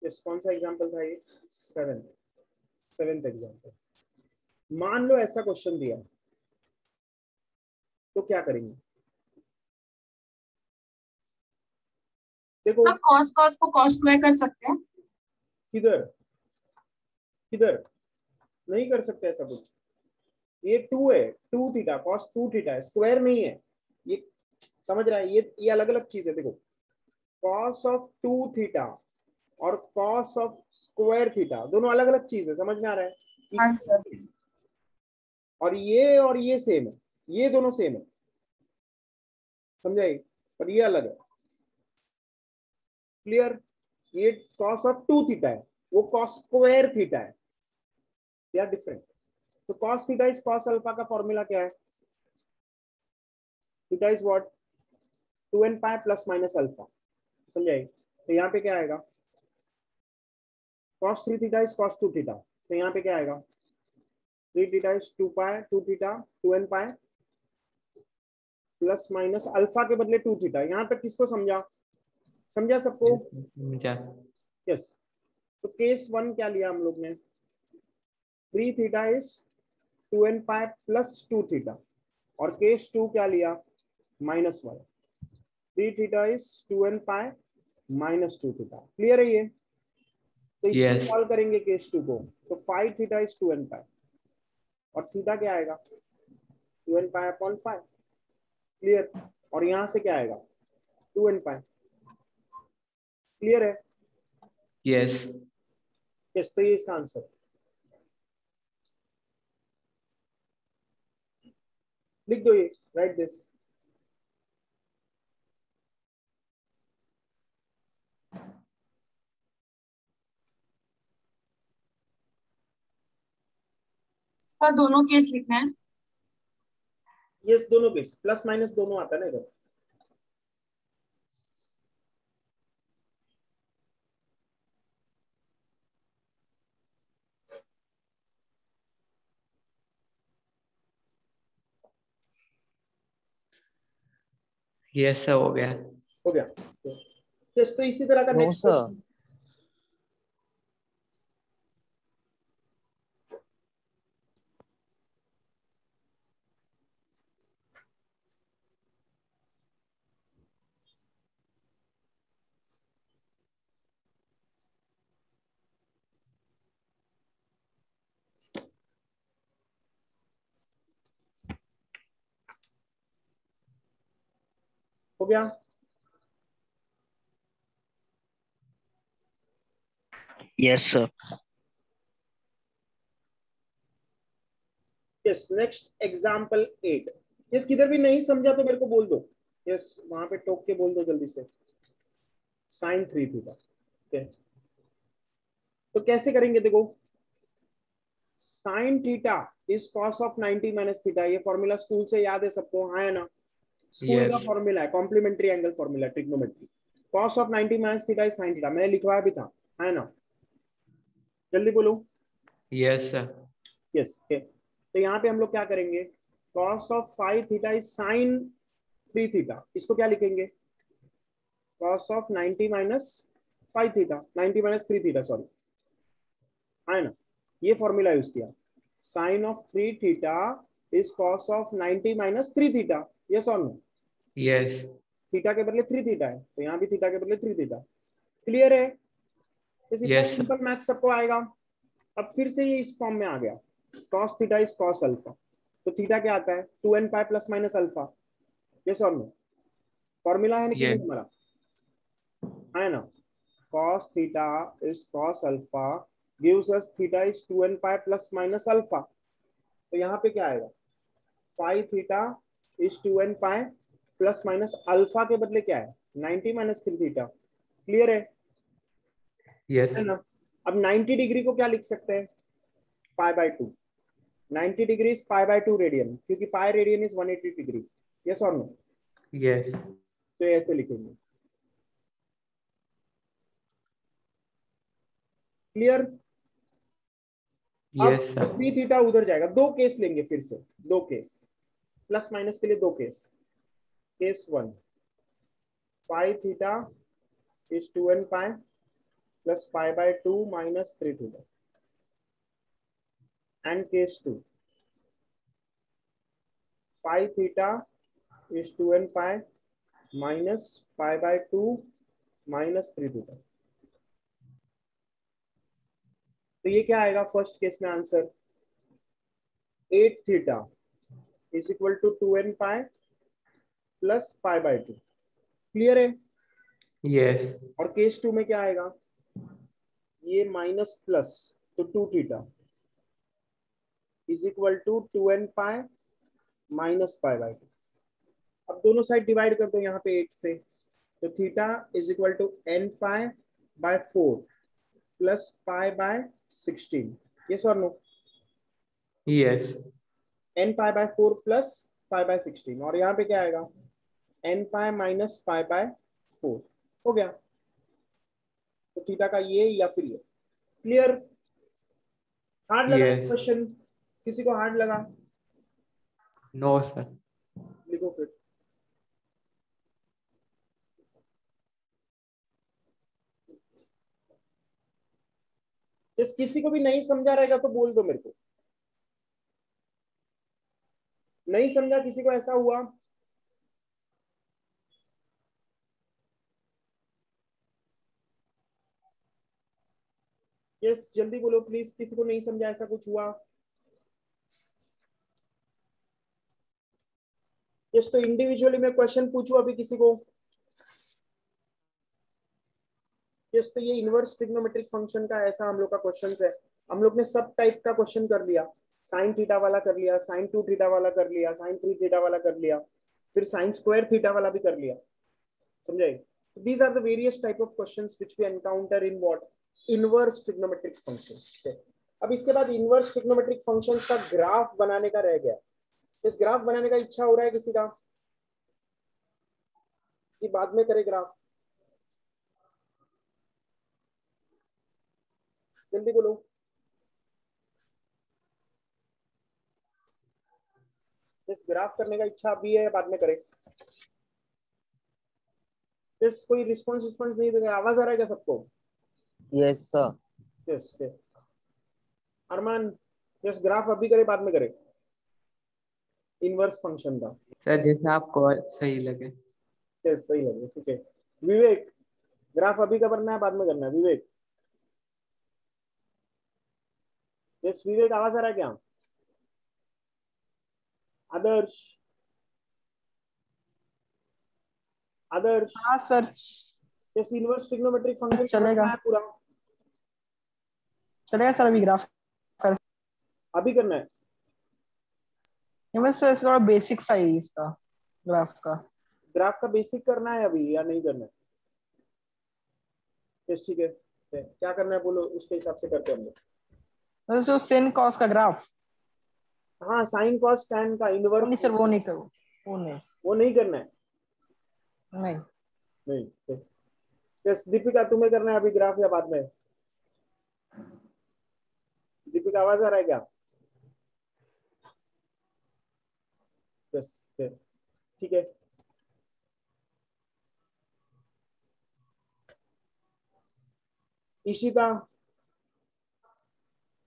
यस, कौन सा एग्जांपल था ये, सेवेंथ एग्जांपल। मान लो ऐसा क्वेश्चन दिया तो क्या करेंगे, देखो तो cos cos को cos स्क्वायर कर सकते हैं। किधर किधर नहीं कर सकते ऐसा कुछ, ये 2 है, 2 थीटा cos 2 थीटा है, स्क्वायर नहीं है ये, समझ रहा है, ये अलग अलग चीज है। देखो cos ऑफ 2 थीटा और cos ऑफ स्क्वायर थीटा दोनों अलग अलग चीज है, समझ में आ रहा है। हाँ सर। और ये सेम है, ये दोनों सेम है, समझाई, पर ये अलग है, क्लियर। ये cos ऑफ 2 थीटा है, वो cos स्क्वायर थीटा है, दे आर डिफरेंट। तो cos theta is cos alpha का फॉर्मूला क्या है, theta is what, 2n pi plus minus alpha, समझाई। तो यहाँ पे क्या आएगा, cos 3 theta is cos 2 theta, तो यहाँ पे क्या आएगा, 3 theta is 2 pi 2 theta 2n pi plus minus alpha के बदले 2 थीटा। यहाँ तक किसको समझा, समझा सबको, समझा। यस। तो केस 1 क्या लिया हम लोग ने, 3 theta is 2n pi plus 2 theta, और केस 2 क्या लिया, -1, 3 theta is 2n pi minus 2 theta, clear है ये। तो इसको Yes. सॉल्व करेंगे केस 2 को, तो 5 थीटा इज 2n पाई, और थीटा क्या आएगा, 2n पाई अपॉन 5, क्लियर। और यहाँ से क्या आएगा, 2n पाई, क्लियर है, Yes. यस। तो ये इसका आंसर, लिख दो ये, राइट दिस। तो दोनों केस लिखना है। यस, दोनों केस, प्लस माइनस दोनों आता है ना इधर। Yes sir, हो गया। हो गया, यस। तो इसी तरह का नो नेक्स्ट, सर। हो गया, yes sir. Yes next example 8। Yes किधर भी नहीं समझा तो मेरे को बोल दो। यस वहां पे टोक के बोल दो जल्दी से। Sign 3 theta. ओके तो कैसे करेंगे देखो। Sign theta is cos of 90 minus theta. ये फॉर्मूला स्कूल से याद है सबको, हाँ है ना। स्कूल का Yes. फॉर्मूला है, complementary angle formula, trigonometry. Cos of 90 minus theta is sine theta. मैंने लिखवाया भी था, है ना। जल्दी बोलो। Yes, sir. यस ओके तो यहाँ पे हम लोग क्या करेंगे। Cos of 5 theta is sine 3 theta. इसको क्या लिखेंगे। Cos of 90 minus 5 theta, 90 minus 3 theta sorry, है ना। ये फॉर्मूला यूज किया। Sine of 3 theta is cos of 90 minus 3 theta. Yes और नो। Yes. थीटा के बदले 3 थीटा है तो यहाँ भी थीटा के बदले 3 थीटा। क्लियर है। इस इतना Yes, sir. सिंपल मैथ सबको आएगा। अब फिर से ये इस फॉर्म में आ गया। cos theta is cos alpha. तो थीटा क्या आता है 2n pi plus minus alpha. Yes और नो। फॉर्मूला है ना कि Yes. नहीं हमारा, है ना। cos theta is cos alpha gives us theta is 2n pi plus minus alpha. तो यहाँ पे क्या आएगा 5 theta is 2n pi plus minus alpha के बदले क्या है 90 माइनस 3 थीटा। क्लियर है Yes. ना। अब 90 डिग्री को क्या लिख सकते हैं pi by 2। 90 degree is pi by 2 radian, क्योंकि pi radian is 180 degree. Yes और नो। Yes. तो ऐसे लिखेंगे। क्लियर। अब Yes, sir. 3 थीटा उधर जाएगा। दो केस लेंगे फिर से, दो केस प्लस माइनस के लिए दो case. Case 1 5 theta is 2n pi plus pi by 2 minus 3 theta. And case 2 5 theta is 2n pi minus pi by 2 minus 3 theta. तो ये क्या आएगा फर्स्ट केस में answer 8 theta is equal to 2n pi plus pi by 2। Clear है। Yes. और केस 2 में क्या आएगा ये माइनस प्लस तो 2 theta is equal to 2n pi minus pi by 2। अब दोनों साइड डिवाइड कर दो यहाँ पे 8 से। तो theta is equal to n pi by 4 plus pi by 16। Yes और no. Yes. n pi by 4 plus pi by 16 और यहाँ पे क्या आएगा n pi minus pi by 4। हो गया। तो थीटा का ये या फिर ये। क्लियर। हार्ड लगा Yes. क्वेश्चन किसी को हार्ड लगा No, sir. लिखो फिर। जिस किसी को भी नहीं समझा रहेगा तो बोल दो मेरे को। नहीं समझा किसी को ऐसा हुआ यस जल्दी बोलो प्लीज। किसी को नहीं समझा ऐसा कुछ हुआ यस तो इंडिविजुअली मैं क्वेश्चन पूछूं अभी किसी को। यस तो ये इनवर्स ट्रिग्नोमेट्रिक फंक्शन का ऐसा हम लोग का क्वेश्चन है। हम लोग ने सब टाइप का क्वेश्चन कर लिया। साइन थीटा वाला कर लिया, साइन 2 थीटा वाला कर लिया, साइन 3 थीटा वाला कर लिया, फिर साइन स्क्वायर थीटा वाला भी कर लिया। समझे। These are the various type of questions which we encounter in what inverse trigonometric function. अब इसके बाद इनवर्स ट्रिग्नोमेट्रिक फंक्शंस का ग्राफ बनाने का रह गया। इस ग्राफ बनाने का इच्छा हो रहा है किसी का कि बाद में करे ग्राफ। जल्दी बोलो। इस ग्राफ करने का इच्छा अभी है बाद में करे। इस कोई रिस्पॉन्स नहीं दे रहा। आवाज आ रहा है क्या सबको। Yes, sir. यस अरमान यस ग्राफ अभी करे बाद में करे इनवर्स फंक्शन का। Sir, जैसा आपको सही लगे. यस सही लगे ठीक है। विवेक ग्राफ अभी का करना है बाद में करना है। विवेक यस विवेक आवाज आ रहा है क्या। आदर्श आदर्श हाँ sir yes inverse trigonometric function चलेगा। है पूरा चलेगा सर अभी ग्राफ अभी करना है। ये मैं सर थोड़ा बेसिक सा ही इसका ग्राफ का। ग्राफ का बेसिक करना है अभी या नहीं करना है? यस ठीक है, क्या करना है बोलो, उसके हिसाब से करते हैं हम लोग। मतलब जो sin cos का ग्राफ, हाँ साइन कॉस टैन का वो इनवर्स नहीं सर, वो नहीं करो, वो नहीं करना है। नहीं। नहीं यस दीपिका तुम्हें करना है अभी ग्राफ या बाद में? दीपिका आवाज आ रहा है क्या? यस ठीक है। इशिता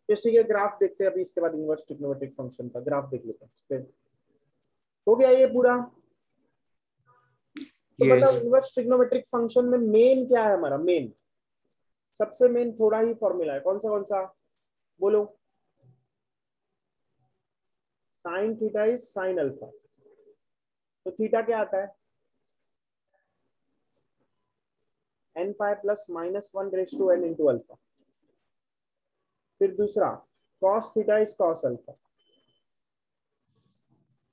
यस ठीक है, ग्राफ देखते हैं अभी, इसके बाद इनवर्स ट्रिग्नोमेट्रिक फंक्शन का ग्राफ देख लेते हैं फिर। हो गया ये पूरा? तो बताओ यस इनवर्स ट्रिग्नोमेट्रिक फंक्शन में मेन क्या है हमारा? मेन सबसे मेन थोड़ा ही फॉर्मूला है, कौन सा बोलो? Sine theta is sine alpha. तो थीटा क्या आता है? n pi plus minus 1 raise to n into alpha. फिर दूसरा cos theta is cos alpha.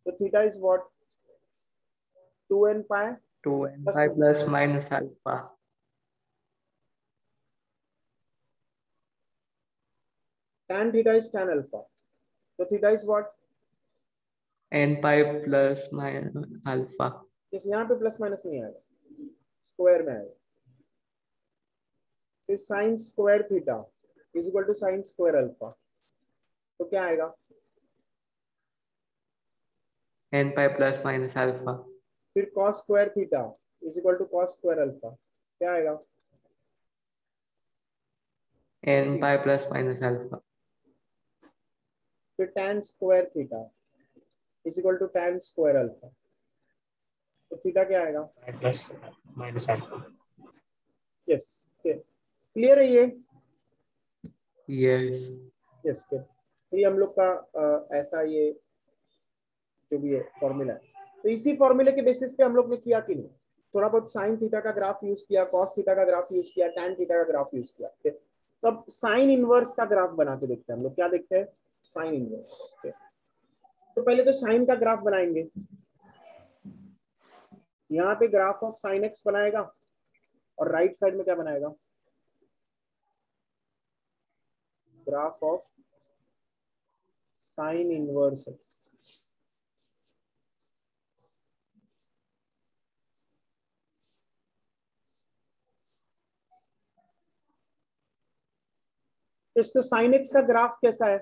तो theta is what? 2n pi 2n plus pi plus minus alpha. tan theta is tan alpha. तो theta is what? n pi plus minus alpha. इस यहाँ पे प्लस माइनस नहीं आएगा, स्क्वायर में आएगा। फिर sine square theta is equal to sine square alpha. तो क्या आएगा? n pi plus minus alpha. फिर cos square theta is equal to cos square alpha. क्या आएगा? n pi plus minus alpha. फिर tan square theta is equal to tan square alpha. तो थीटा क्या आएगा? Plus minus alpha. Yes clear है ये? Yes. यस तो ये हम लोग का ऐसा ये जो भी है फॉर्मूला है। तो इसी फॉर्मूले के बेसिस पे हम लोग ने किया कि नहीं, थोड़ा बहुत साइन थीटा का ग्राफ यूज किया, कॉस थीटा का ग्राफ यूज किया, टैन थीटा का ग्राफ यूज किया। तो अब साइन इनवर्स का ग्राफ बना के देखते हैं हम लोग। क्या देखते हैं? Sine inverse. तो पहले तो साइन का ग्राफ बनाएंगे। यहाँ पे ग्राफ ऑफ साइन एक्स बनाएगा और राइट साइड में क्या बनाएगा? Graph of sine inverse x. तो साइन एक्स का ग्राफ कैसा है?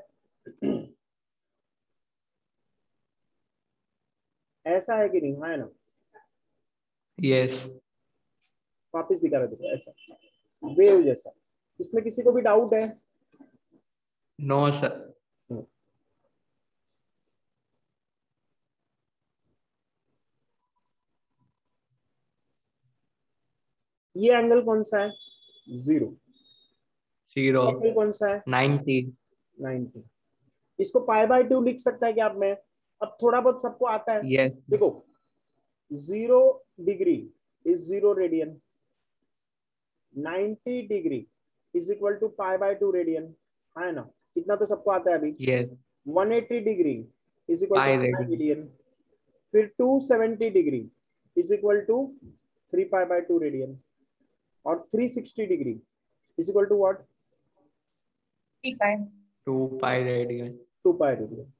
ऐसा है कि नहीं? है ना? Yes. वापिस दिखा रहा देखो, ऐसा वेव जैसा। इसमें किसी को भी डाउट है? No, sir. ये एंगल कौन सा है? 0। 0. एंगल कौन सा है? 90. 90। इसको पाई बाय 2 लिख सकता है क्या आप में? अब थोड़ा बहुत सबको आता है। Yes. देखो 0 degree is 0 radian, 90 degree is equal to pi by 2 radian, है ना? इतना तो सबको आता है अभी। Yes. 180 degree is equal Pi to radian. Radian. फिर 270 degree is equal to 3 pi by 2 radian. और 360 degree is equal to what? 3 pi. 2 pi radian. 2 pi radian.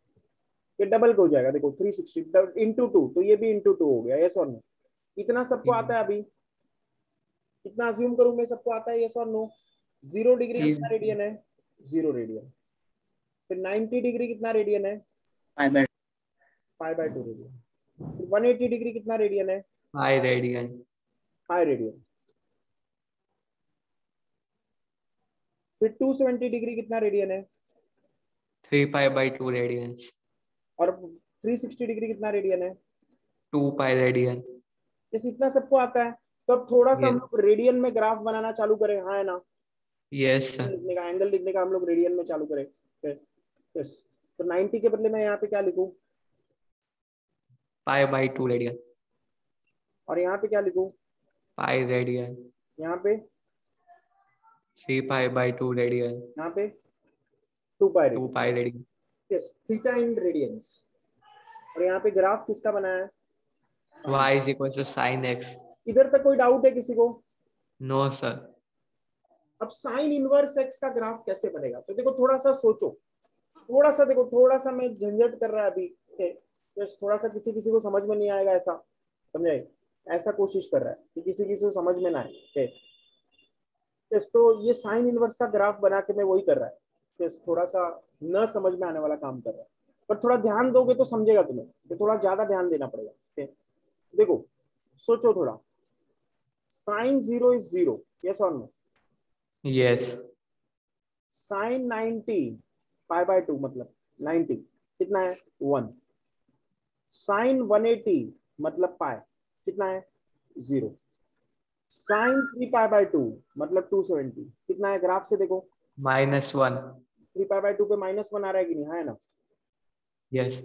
ये डबल हो जाएगा, देखो 360 इंटू 2, तो ये भी इंटू 2 हो गया। यस और नो? इतना सबको आता है अभी? इतना अज्यूम करूं मैं सबको आता है? यस और नो? 0 डिग्री कितना रेडियन है? 0 रेडियन। फिर 90 डिग्री कितना रेडियन है? Pi by 2 radian. फिर 180 डिग्री कितना रेडियन है? Pi radian. Pi radian. फिर 270 डिग्री कितना रेडियन है? 3 pi by 2 radians. और 360 डिग्री कितना रेडियन है? 2 pi radian. यस इतना सबको आता है। तो अब थोड़ा सा हम Yes. लोग रेडियन में ग्राफ बनाना चालू करें, हाँ है ना? Yes, sir. लिखने का, एंगल लिखने का हम लोग रेडियन में चालू करें। यस तो 90 के बदले मैं यहाँ पे क्या लिखूं? Pi by 2 radian. और यहाँ पे क्या लिखूं? Pi radian. यहाँ पे 3 pi by 2 radian. यहाँ पे 2 पाई 2 pi radian. Yes theta in radiance. और यहाँ पे ग्राफ किसका बनाया है? y is equal to sin x. इधर तक कोई डाउट है किसी को? No sir. अब साइन इनवर्स एक्स का ग्राफ कैसे बनेगा? तो देखो थोड़ा सा सोचो, थोड़ा सा देखो, थोड़ा सा मैं झंझट कर रहा है अभी, तो थोड़ा सा किसी किसी को समझ में नहीं आएगा ऐसा, समझाए, ऐसा कोशिश कर रहा है कि किसी किसी को समझ में ना आए। तो ये साइन इनवर्स का ग्राफ बना के मैं वही कर रहा है, थोड़ा सा न समझ में आने वाला काम कर रहा है, पर थोड़ा ध्यान दोगे तो समझेगा तुम्हें, तो थोड़ा ज्यादा ध्यान देना पड़ेगा। देखो सोचो थोड़ा, साइन 0 इज 0, यस और no? Yes. Sine 90 pi by 2 मतलब 90 कितना है? 1। साइन 180 मतलब पाई कितना है? 0। साइन 3 पाई बाय 2 मतलब 270 कितना है? ग्राफ से देखो, -1. 3 पाई बाय 2 पे -1 आ रहा है कि नहीं? है ना? Yes.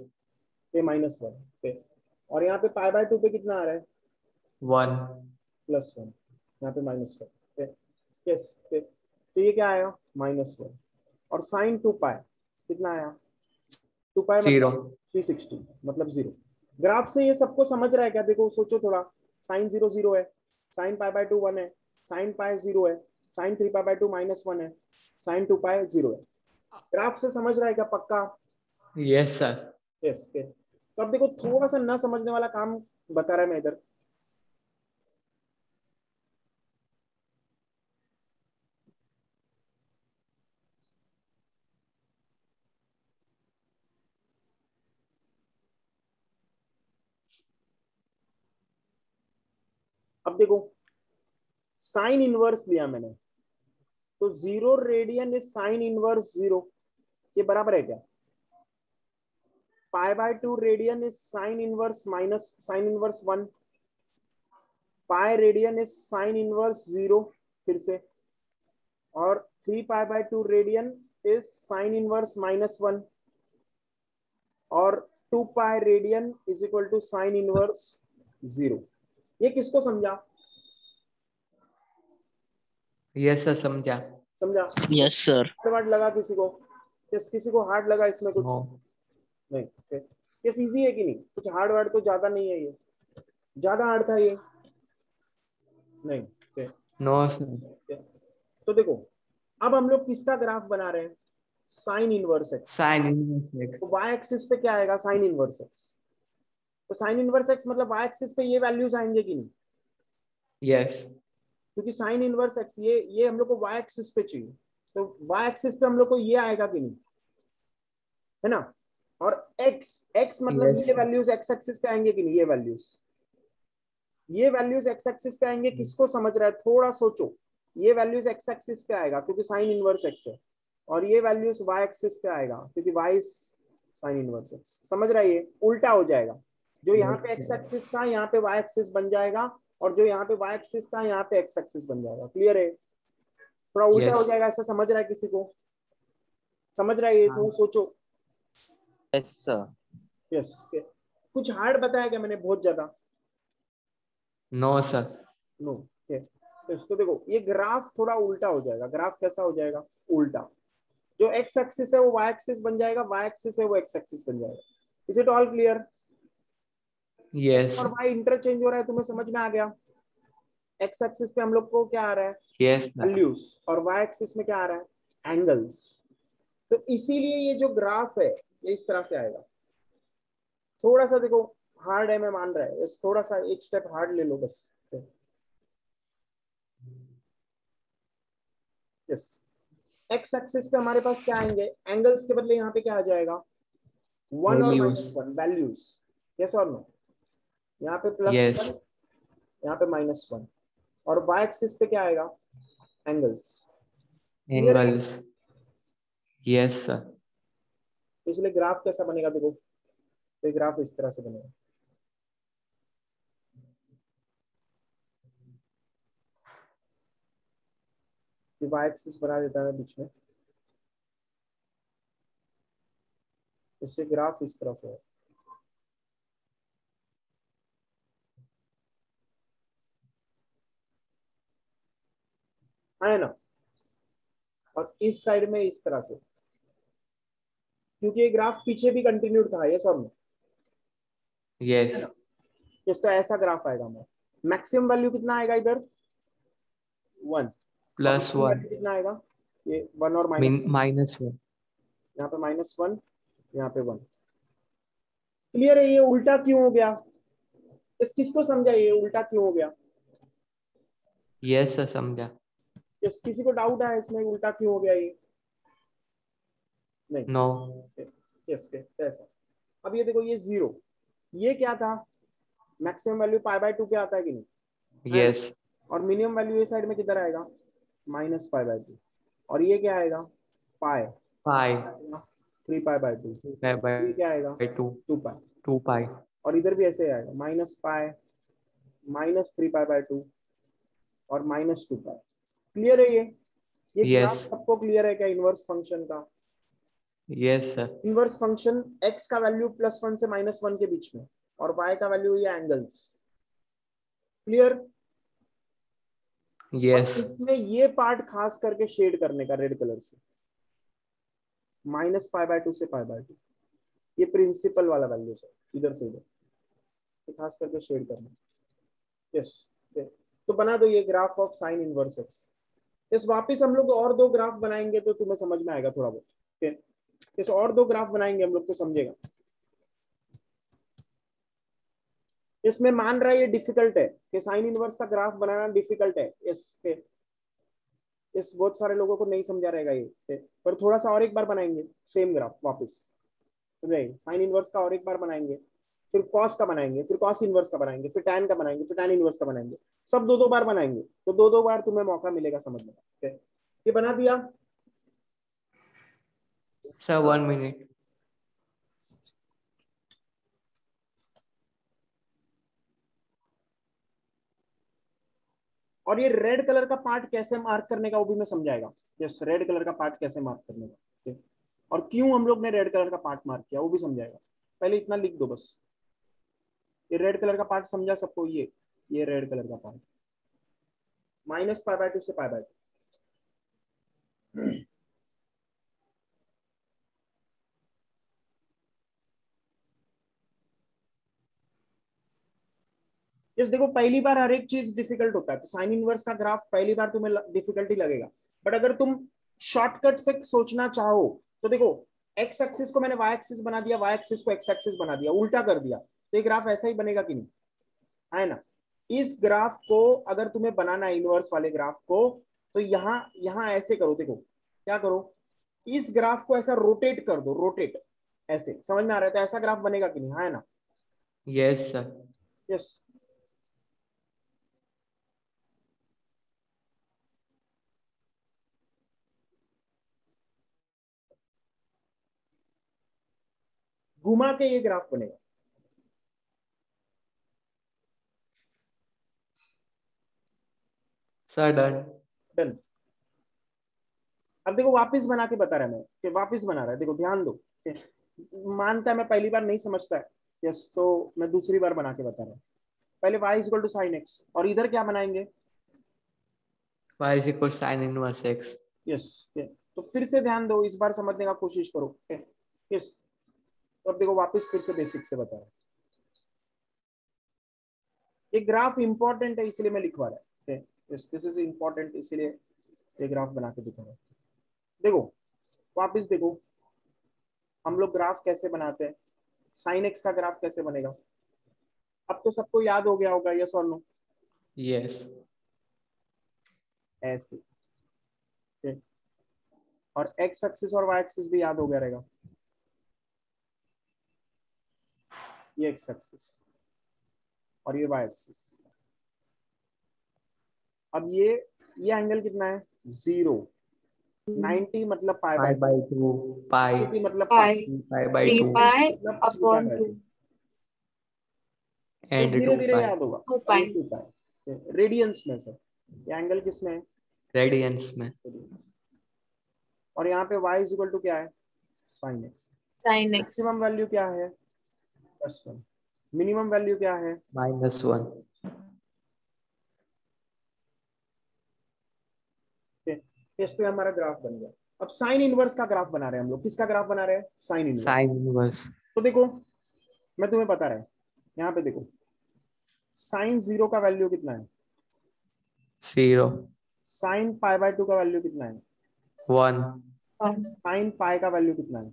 पे -1 पे, और यहाँ पे पाई बाय 2 पे कितना आ रहा है? 1. +1, यहाँ पे -1 यस। तो ये क्या आया? -1। और साइन 2 पाई कितना आया? 2 पाई 0. मतलब 360 मतलब 0। ग्राफ से ये सबको समझ रहा है क्या? देखो सोचो थोड़ा, साइन 0 0 है, साइन पाई बाय 2 1 है, साइन पाई 0 है, साइन 3 पाई बाय 2 -1 है, साइन 2 पाई 0 है। ग्राफ से समझ रहा है क्या? पक्का? Yes sir. यस। तो अब देखो थोड़ा सा ना समझने वाला काम बता रहा है मैं इधर। अब देखो साइन इनवर्स लिया मैंने, तो 0 रेडियन इज साइन इनवर्स 0, ये बराबर है क्या? Pi by 2 radian is sine inverse minus sine inverse 1, pi radian is sine inverse 0 फिर से, और 3 pi by 2 radian is sine inverse -1, और 2 pi radian is equal to sine inverse 0। ये किसको समझा? Yes sir. समझा. समझा? Yes, sir. हार्ड वर्ड लगा किसी को? किसी को हार्ड लगा इसमें कुछ? No. नहीं। ये इजी है कि नहीं? कुछ हार्ड वर्ड तो ज्यादा नहीं है, ये ज्यादा हार्ड था ये? नहीं। No sir. तो देखो अब हम लोग किसका ग्राफ बना रहे हैं? Sign inverse x. Sin inverse x. तो y एक्सिस पे क्या आएगा? Sign inverse x. तो साइन इनवर्स एक्स मतलब y एक्सिस पे ये वैल्यूज आएंगे कि नहीं? Yes. क्योंकि साइन इनवर्स एक्स ये हम लोग को y एक्सिस पे चाहिए, तो y एक्सिस पे हम लोग को ये आएगा कि नहीं? है ना? और x मतलब Yes. ये वैल्यूज x एक्सिस पे आएंगे कि नहीं? ये वैल्यूज x एक्सिस पे आएंगे। किसको समझ रहा है? थोड़ा सोचो, ये वैल्यूज x एक्सिस पे आएगा क्योंकि साइन इनवर्स x है, और ये वैल्यूज y एक्सिस पे आएगा क्योंकि y is sine inverse x। समझ रहा है? ये उल्टा हो जाएगा, जो यहाँ पे x एक्सिस था यहाँ पे y एक्सिस बन जाएगा, और जो यहाँ पे y एक्सिस था यहाँ पे x एक्सिस बन जाएगा। क्लियर है? थोड़ा उल्टा Yes. हो जाएगा, ऐसा समझ रहा है किसी को? समझ रहा है? ये थोड़ा सोचो। Yes, sir. यस। कुछ हार्ड बताया क्या मैंने बहुत ज्यादा? No sir. नो। तो देखो ये ग्राफ थोड़ा उल्टा हो जाएगा। ग्राफ कैसा हो जाएगा? उल्टा। जो x एक्सिस है वो y एक्सिस बन जाएगा, y एक्सिस है वो x एक्सिस बन जाएगा। Is it all clear? Yes. और y इंटरचेंज हो रहा है, तुम्हें समझ में आ गया? x एक्सिस पे हम लोग को क्या आ रहा है? Yes sir. वैल्यूज, और y एक्सिस में क्या आ रहा है? एंगल्स। तो इसीलिए ये जो ग्राफ है ये इस तरह से आएगा। थोड़ा सा देखो हार्ड है, मैं मान रहा है, थोड़ा सा एक स्टेप हार्ड ले लो बस। यस। एक्स एक्सिस पे हमारे पास क्या आएंगे? एंगल्स के बदले यहाँ पे क्या आ जाएगा? 1 और Values. -1 वैल्यूज। यस और नो? यहाँ पे Yes. +1, यहाँ पे -1, और y एक्सिस पे क्या आएगा? एंगल्स। Angles. Yes sir. इसलिए ग्राफ कैसा बनेगा? देखो तो ग्राफ इस तरह से बनेगा। y एक्सिस बना देता है बीच में, इससे ग्राफ इस तरह से है। है ना? और इस साइड में इस तरह से, क्योंकि ये ग्राफ पीछे भी कंटिन्यूड था। ये सब yes, यस, तो ऐसा ग्राफ आएगा हमारा। मैक्सिमम वैल्यू कितना आएगा इधर 1, plus 1, कितना आएगा ये 1 और माइनस, minus 1. यहाँ पे -1, यहाँ पे 1। क्लियर है? ये उल्टा क्यों हो गया? इस किसको समझा ये उल्टा क्यों हो गया? Yes sir, समझा. यस, किसी को डाउट है इसमें उल्टा क्यों हो गया ये? नहीं, No. यस, ऐसा। अब ये देखो ये 0, ये क्या था? मैक्सिमम वैल्यू π/2 पे आता है कि नहीं? Yes. और मिनिमम वैल्यू ये साइड में किधर आएगा? -π/2। और ये क्या आएगा? पाई, Pi 3π/2। ये क्या आएगा? by 2. 2π। 2 pi. और इधर भी ऐसे आएगा -π, -3π/2 और -2π। क्लियर है ये ग्राफ Yes. सबको क्लियर है क्या इनवर्स फंक्शन का? Yes sir. Inverse function x का वैल्यू +1 से -1 के बीच में, और y का वैल्यू ये एंगल्स। क्लियर? Yes. इसमें ये पार्ट खास करके शेड करने का रेड कलर से, -π/2 से π/2, ये प्रिंसिपल वाला वैल्यू है, इधर से इधर, तो खास करके शेड करना। यस, तो बना दो ये graph of sine inverse x। इस वापस हम लोग और 2 ग्राफ बनाएंगे तो तुम्हें समझ में आएगा थोड़ा बहुत। इस और 2 ग्राफ बनाएंगे हम लोग तो समझेगा। इसमें मान रहा है ये डिफिकल्ट है कि साइन इनवर्स का ग्राफ बनाना डिफिकल्ट है। इस बहुत सारे लोगों को नहीं समझा रहेगा ये, पर थोड़ा सा और एक बार बनाएंगे सेम ग्राफ वापस, समझाइए। साइन इनवर्स का और एक बार बनाएंगे, फिर कॉस का बनाएंगे, फिर कॉस इनवर्स का बनाएंगे, फिर टैन का बनाएंगे, फिर टैन इनवर्स का बनाएंगे। सब 2-2 बार बनाएंगे, तो 2-2 बार तुम्हें मौका मिलेगा समझने का। ये बना दिया? Sir, 1 minute. और ये रेड कलर का पार्ट कैसे मार्क करने का वो भी मैं समझाएगा। यस, रेड कलर का पार्ट कैसे मार्क करने का, और क्यों हम लोग ने रेड कलर का पार्ट मार्क किया वो भी समझाएगा। पहले इतना लिख दो बस, ये रेड कलर का पार्ट समझा सबको? ये रेड कलर का पार्ट -π/2 से π/2। इस देखो, पहली बार हर एक चीज डिफिकल्ट होता है, तो साइन इनवर्स का ग्राफ पहली बार तुम्हें डिफिकल्टी लगेगा। बट अगर तुम शॉर्टकट से सोचना चाहो तो देखो, एक्स एक्सिस को मैंने वाई एक्सिस बना दिया, वाई एक्सिस को एक्स एक्सिस बना दिया, उल्टा कर दिया, तो ये ग्राफ ऐसा ही बनेगा कि नहीं? है ना? इस ग्राफ को अगर तुम्हें बनाना है इनवर्स वाले ग्राफ को, तो यहाँ ऐसे करो। देखो क्या करो, इस ग्राफ को ऐसा रोटेट कर दो, रोटेट ऐसे। समझ में आ रहा है? तो ऐसा ग्राफ बनेगा कि नहीं? है ना? Yes sir. यस। घुमा के ये ग्राफ बनेगा। Sir, done. डन। अब देखो वापस बना के बता रहा है मैं कि वापस बना रहा है। देखो ध्यान दो, मानता है मैं पहली बार नहीं समझता है, यस, तो मैं दूसरी बार बना के बता रहा हूँ। पहले y = sin x, और इधर क्या बनाएंगे? Y is equal to sin inverse x. Yes, तो फिर से ध्यान दो, इस बार समझने का कोशिश करो। यस, तो अब देखो वापस फिर से बेसिक से बता रहा हूँ। ये ग्राफ इंपॉर्टेंट है इसलिए मैं लिखवा रहा है। दिस इज इंपॉर्टेंट, इसलिए ये ग्राफ बना के दिखा रहा हूँ। देखो वापस देखो, हम लोग ग्राफ कैसे बनाते हैं, साइन एक्स का ग्राफ कैसे बनेगा? अब तो सबको याद हो गया होगा, यस और नो? Yes. ऐसे, और एक्स एक्सिस और वाई एक्सिस भी याद हो गया रहेगा। ये एक्स एक्सिस और ये वाई एक्सिस। अब ये एंगल कितना है? 0। 90 मतलब Pi π/2, by 2. Pi. 3 मतलब Pi. 3 pi by 2. 3π/2. And धीरे 2 धीरे pi. याद होगा। 2π. 2π रेडियंस में सर, ये एंगल किसमें है? Radians में. और यहाँ पे y = क्या है? sin x। Sin x. Maximum value क्या है? +1। मिनिमम वैल्यू क्या है? -1. इस पे हमारा ग्राफ बन गया। अब साइन इनवर्स का ग्राफ बना रहे हैं हम लोग। किसका ग्राफ बना रहे हैं? Sine inverse. Sin inverse. तो देखो मैं तुम्हें बता रहा हूँ, यहाँ पे देखो साइन 0 का वैल्यू कितना है, 0 साइन पाई बाय 2 का वैल्यू कितना है, 1 1 साइन पाई का वैल्यू कितना है,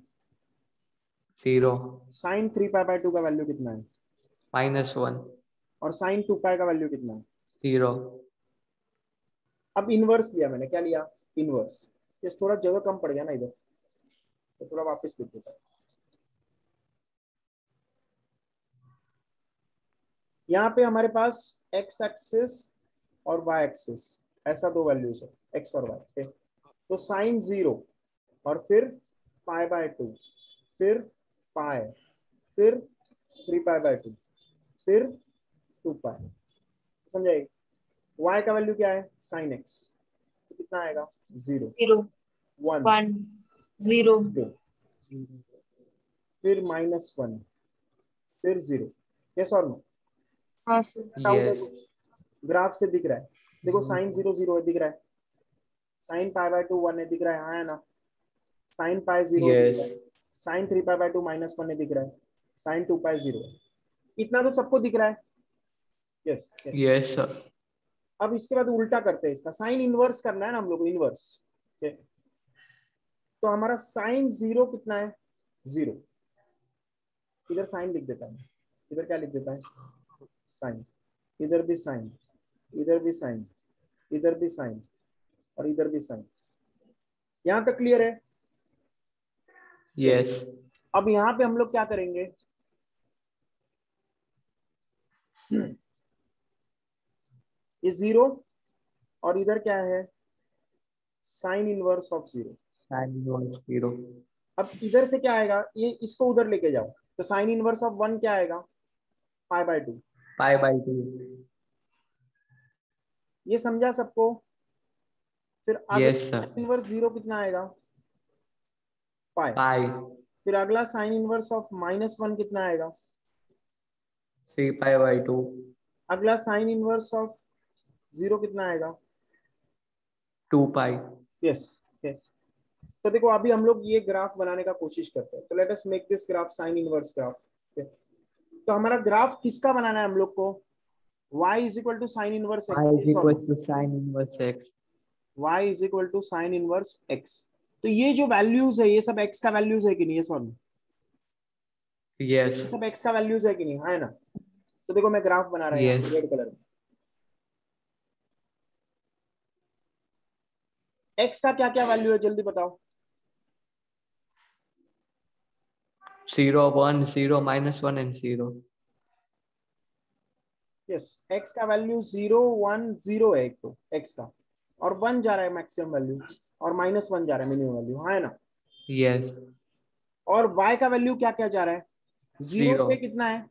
0 साइन 3 पाई बाय 2 का वैल्यू कितना है, -1 और साइन 2 पाई का वैल्यू कितना है। 0 अब इनवर्स लिया मैंने, क्या लिया, इनवर्स। ये थोड़ा जगह कम पड़ गया ना इधर, तो थोड़ा वापस लिख देता हूं। यहाँ पे हमारे पास एक्स एक्सिस और वाई एक्सिस ऐसा दो वैल्यूज है, एक्स और वाई। तो साइन 0 और फिर पाई बाय 2, फिर पाई, फिर 3 पाई बाय 2, फिर 2 पाई। समझाइए। y का वैल्यू क्या है, साइन x, तो कितना आएगा 0 0 1 1 0 2, फिर -1, फिर 0। यस और नो, हाँ सर डाउट है yes कुछ? ग्राफ से दिख रहा है, देखो साइन 0 0 है दिख रहा है, साइन पाई बाय 2 1 है दिख रहा है, हाँ है ना, साइन पाई 0 दिख yes रहा है, साइन 3 पाई बाय 2 -1 है दिख रहा है, साइन 2 पाई 0 है, इतना तो सबको दिख रहा है। यस yes sir अब इसके बाद उल्टा करते हैं, इसका साइन इनवर्स करना है ना हम लोग को, इनवर्स। तो हमारा साइन 0 कितना है, 0। इधर साइन लिख देता है, इधर क्या लिख देता है, साइन, इधर भी साइन, इधर भी साइन, इधर भी साइन, और इधर भी साइन। यहां तक क्लियर है। yes अब यहां पे हम लोग क्या करेंगे, ये 0 और इधर क्या है, साइन इनवर्स ऑफ 0। sin 0 अब इधर से क्या आएगा, ये इसको उधर लेके जाओ, तो साइन इनवर्स ऑफ 1 क्या आएगा, पाई बाय 2। pi by 2 ये समझा सबको। फिर yes अगला sir साइन इनवर्स 0 कितना आएगा, पाई। pi फिर अगला साइन इनवर्स ऑफ -1 कितना आएगा, 3 pi by 2 अगला साइन इनवर्स ऑफ 0 कितना आएगा, 2 pi यस। तो देखो अभी हम लोग ये ग्राफ बनाने का कोशिश करते हैं, तो let us make this graph sine inverse graph. तो हमारा ग्राफ किसका बनाना है हम लोग को, y is equal to sine inverse y is equal to sin inverse x y is equal to sine inverse x। तो ये जो वैल्यूज है ये सब x का वैल्यूज है कि नहीं, ये सॉरी yes ये सब x का वैल्यूज है कि नहीं, है ना। तो देखो मैं ग्राफ बना रहा हूँ yes रेड कलर में, x का क्या क्या वैल्यू है जल्दी बताओ। 0 1 0 -1 and 0 यस x का वैल्यू 0 1 0 है एक तो x का, और 1 जा रहा है मैक्सिमम वैल्यू, और -1 जा रहा है मिनिमम वैल्यू, हाँ है ना। yes और y का वैल्यू क्या क्या जा रहा है, 0 0 पे कितना है,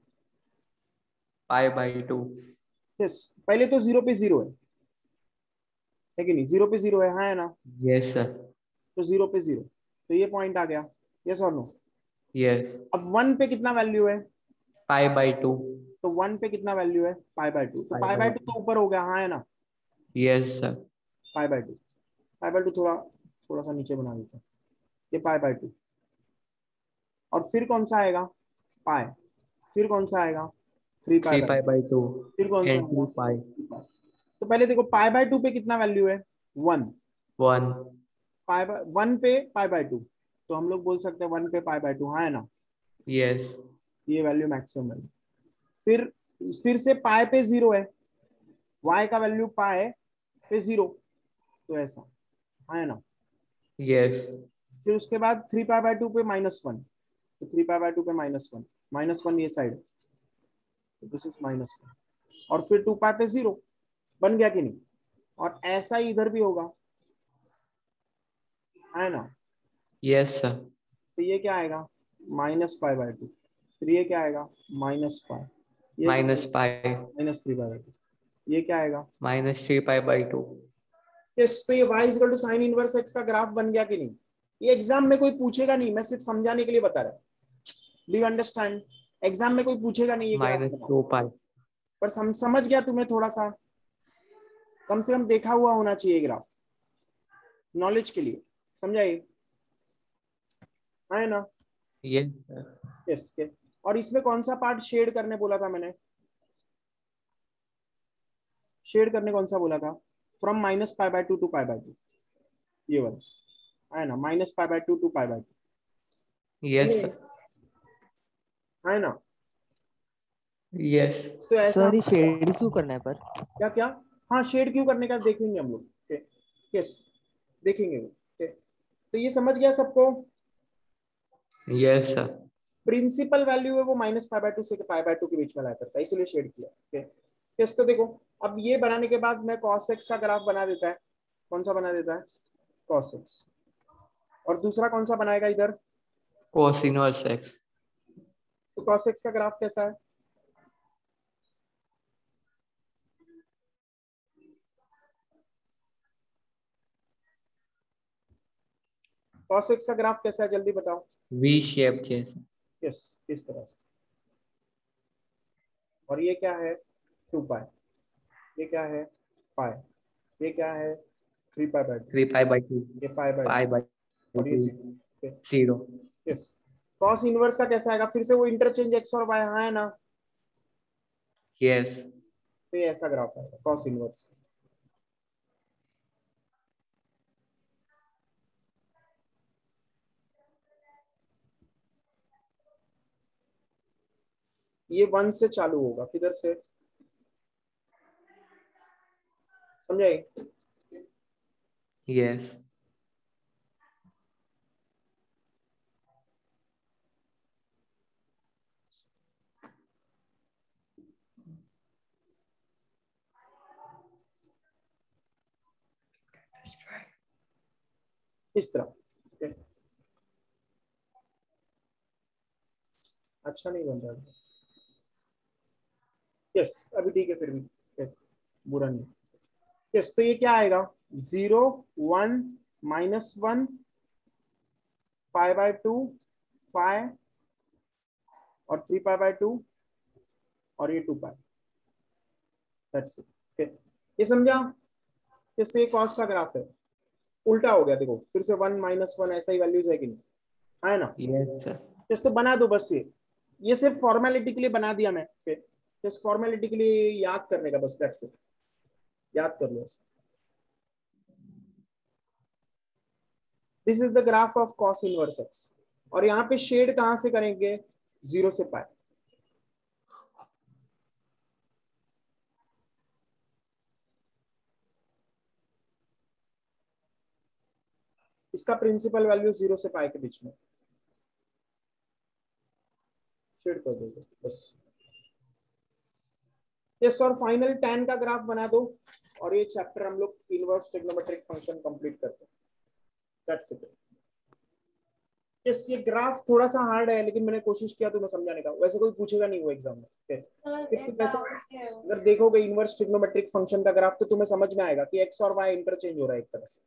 pi by 2 यस पहले तो 0 पे 0 है कि नहीं, 0 पे 0 है, हाँ है ना। yes sir तो 0 पे 0, तो ये पॉइंट आ गया, यस और नो। yes अब 1 पे कितना वैल्यू है, pi by 2 तो 1 पे कितना वैल्यू है, पाई बाय 2, तो pi पाई by बाय 2 तो ऊपर हो गया, हाँ है ना, yes sir pi by 2, pi by 2 थोड़ा थोड़ा सा नीचे बना देता हूँ, ये पाई बाय 2। और फिर कौन सा आएगा, पाई, फिर कौन सा आएगा 3 पाई 3 बाय pi 2, by 2 फिर कौन सा and 2 आएगा pi 3 पाई। तो पहले देखो पाई बाय 2 पे कितना वैल्यू है, 1, 1 पाई बाय 1 पे पाई बाय 2, तो हम लोग बोल सकते हैं 1 पे पाई बाय 2, हाँ है ना, yes ये वैल्यू मैक्सिमम वैल्यू। फिर से पाई पे 0 है, y का वैल्यू पाई पे 0, तो ऐसा, हाँ है ना। yes फिर उसके बाद 3 पाई बाय 2 पे -1, तो 3 पाई बाय 2 पे -1 ये साइड, तो दिस इज -1, और फिर 2 पाई पे 0, बन गया कि नहीं। और ऐसा ही इधर भी होगा, है ना। yes sir तो ये क्या आएगा, -पाई बाय 2, फिर ये क्या आएगा, -पाई, ये minus pi -3 पाई बाय 2, ये क्या आएगा, minus 3 pi by 2 यस। तो ये y is equal to sine inverse x का ग्राफ बन गया कि नहीं। ये एग्जाम में कोई पूछेगा नहीं, मैं सिर्फ समझाने के लिए बता रहा हूँ, डू यू अंडरस्टैंड। एग्जाम में कोई पूछेगा नहीं ये ग्राफ minus बनाओ, 2 pi पर समझ गया तुम्हें, थोड़ा सा कम से कम देखा हुआ होना चाहिए ग्राफ, नॉलेज के लिए, समझाइए, है ना। yes sir यस और इसमें कौन सा पार्ट शेड करने बोला था मैंने? शेड करने कौन सा बोला था? फ्रॉम -π/2 टू π/2, ये वाला है ना, -π/2 टू π/2, Yes, sir. है ना? Yes. तो ऐसा सर ये शेड क्यों करना है पर? क्या क्या? हाँ, शेड क्यों करने का देखेंगे हम लोग। यस, देखेंगे वो। तो ये समझ गया सबको? Yes, sir. प्रिंसिपल वैल्यू है वो -π/2 से π/2 के बीच में लाया करता है, इसलिए शेड किया। यस, तो देखो अब ये बनाने के बाद मैं cos x का ग्राफ बना देता है। कौन सा बना देता है? cos x। और दूसरा कौन सा बनाएगा इधर? Cos inverse x. तो cos x का ग्राफ कैसा है? cos x का ग्राफ कैसा है, जल्दी बताओ। V shape जैसा. यस, इस तरह से। और ये क्या है? 2π। ये क्या है? पाई। ये क्या है? 3π/2। 3π/2. ये π/2 और ये 5/2. 0। 0. यस। cos इनवर्स का कैसा आएगा? फिर से वो इंटरचेंज x और y, हाँ है ना? Yes. तो ये ऐसा ग्राफ आएगा cos इनवर्स। ये 1 से चालू होगा, किधर से? समझाए? Yes. इस तरह। Okay. अच्छा नहीं बन रहा है। यस, अभी ठीक है फिर भी। Okay. बुरा नहीं। यस, तो ये क्या आएगा? 0, 1, -1, π/2, पाई और 3π/2 और ये 2π। That's it. ओके, ये समझा? इस पे ये कॉस का ग्राफ है। उल्टा हो गया, देखो फिर से 1 -1 ऐसा ही वैल्यूज है कि नहीं, है ना? Yes, sir. इस तो बना दो बस। ये सिर्फ फॉर्मेलिटी के लिए बना दिया मैं। इस फॉर्मेलिटी के लिए याद करने का बस, दैट्स इट। याद कर लो। This is the graph of cos inverse x. और यहाँ पे शेड कहां से करेंगे? 0 से पाई। इसका प्रिंसिपल वैल्यू 0 से पाई के बीच में शेड कर दोगे बस। यस, और फाइनल tan का ग्राफ बना दो और ये चैप्टर हम लोग इनवर्स ट्रिग्नोमेट्रिक फंक्शन कंप्लीट करते हैं। That's it. यस, ये ग्राफ थोड़ा सा हार्ड है लेकिन मैंने कोशिश किया तुम्हें समझाने का। वैसे कोई पूछेगा नहीं वो एग्जाम में। वैसे अगर देखोगे इनवर्स ट्रिग्नोमेट्रिक फंक्शन का ग्राफ तो तुम्हें समझ में आएगा कि एक्स और वाई इंटरचेंज हो रहा है एक तरह से।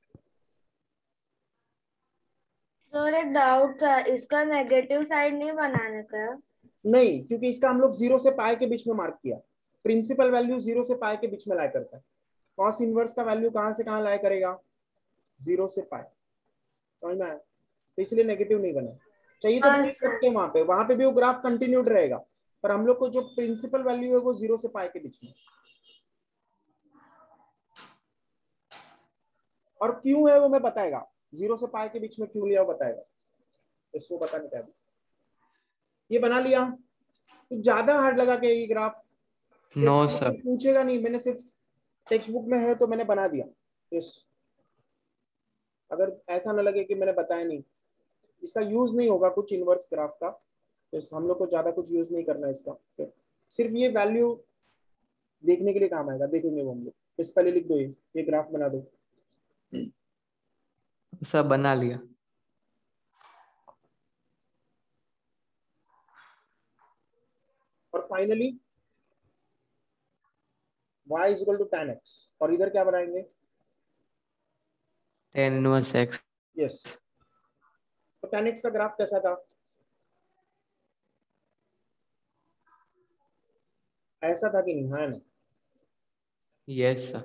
सर एक डाउट था, इसका नेगेटिव साइड नहीं बनाने का? नहीं, क्योंकि इसका हम लोग 0 से पाई के बीच में मार्क किया। प्रिंसिपल वैल्यू 0 से पाई के बीच में लाया करता है। कॉस इनवर्स का वैल्यू कहां से कहां लाया करेगा? 0 से पाई। समझ में आया? तो इसलिए नेगेटिव नहीं बना। चाहिए तो देख सकते हैं वहां पे भी वो ग्राफ कंटिन्यूड रहेगा, पर हम लोग को जो प्रिंसिपल वैल्यू है वो 0 से पाई के बीच में। और क्यों है वो मैं बताएगा। 0 से पाई के बीच में क्यों लिया वो बताएगा, इसको बताने का। ये बना लिया तो ज्यादा हार्ड लगा के ये ग्राफ? No, sir. पूछेगा नहीं, मैंने सिर्फ टेक्स्ट बुक में है तो मैंने बना दिया। यस, अगर ऐसा ना लगे कि मैंने बताया नहीं। इसका यूज नहीं होगा कुछ इनवर्स ग्राफ का, तो हम लोग को ज्यादा कुछ यूज नहीं करना है इसका। सिर्फ ये वैल्यू देखने के लिए काम आएगा, देखेंगे वो हम लोग। इस पहले लिख दो, ये ग्राफ बना दो। सब बना लिया. और finally y is equal to tan x, और इधर क्या बनाएंगे? Tan inverse x. यस, तो tan x का ग्राफ कैसा था? ऐसा था कि नहीं, है ना? Yes, sir.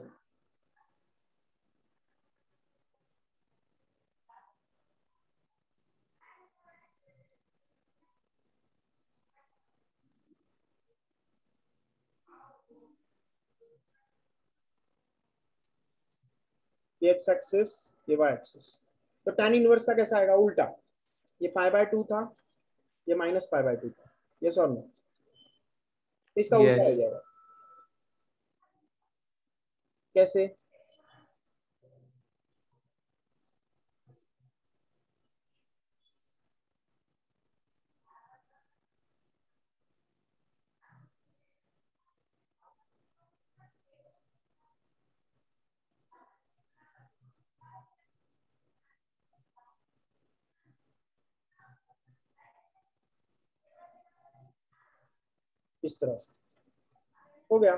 ये एक्स एक्सिस, ये वाई एक्सिस। तो tan इनवर्स का कैसा आएगा? उल्टा, ये पाई/2 था, ये -पाई/2 था। यस और नो? इसका उल्टा हो Yes. जाएगा। कैसे? इस तरह से हो गया।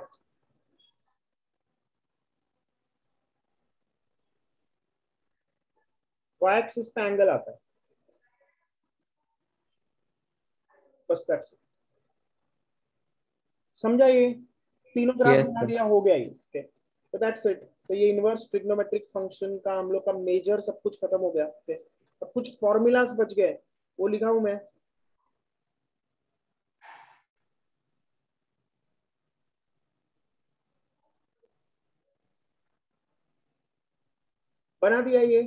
वाई एक्सिस पे एंगल आता है, बस दैट्स इट। समझा? ये तीनों ग्राफ Yes, बना sir. दिया, हो गया ये। ओके, तो दैट्स इट। तो ये इनवर्स ट्रिग्नोमेट्रिक फंक्शन का हम लोग का मेजर सब कुछ खत्म हो गया। ओके, अब कुछ फॉर्मूलाज बच गए, वो लिखा हूं मैं। बना दिया ये।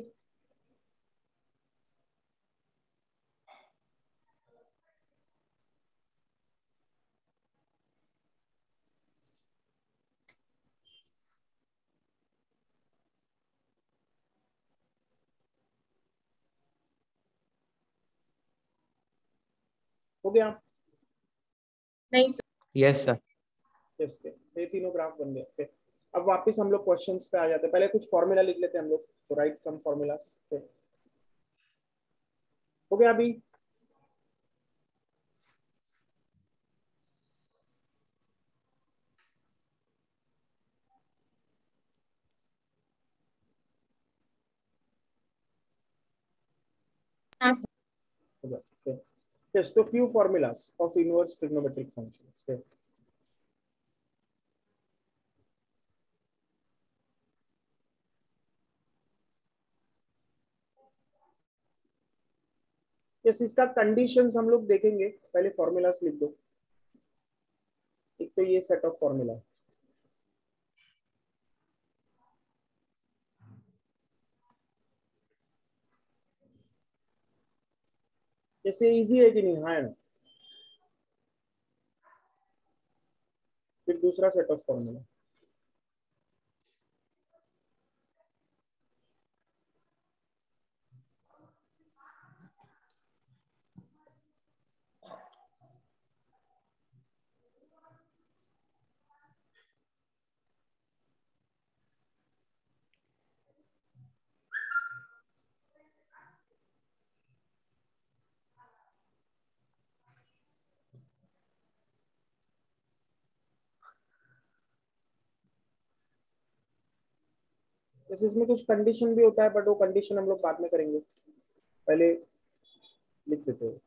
हो गया। Yes, sir. यस, ये तीनों ग्राफ बन गए। ओके, अब वापस हम लोग क्वेश्चंस पे आ जाते हैं। पहले कुछ फॉर्मूला लिख लेते हैं हम लोग। तो राइट सम फॉर्मूलाज। हो गया अभी? हो गया। ओके, yes, तो few formulas of inverse trigonometric functions. Okay. yes, इसका कंडीशंस हम लोग देखेंगे, पहले फॉर्मूलास लिख दो। एक तो ये सेट ऑफ फॉर्मूला, जैसे इजी है कि नहीं? हाँ है ना? फिर दूसरा सेट ऑफ फॉर्मूला, जैसे इसमें कुछ कंडीशन भी होता है, बट वो कंडीशन हम लोग बाद में करेंगे, पहले लिख देते हैं।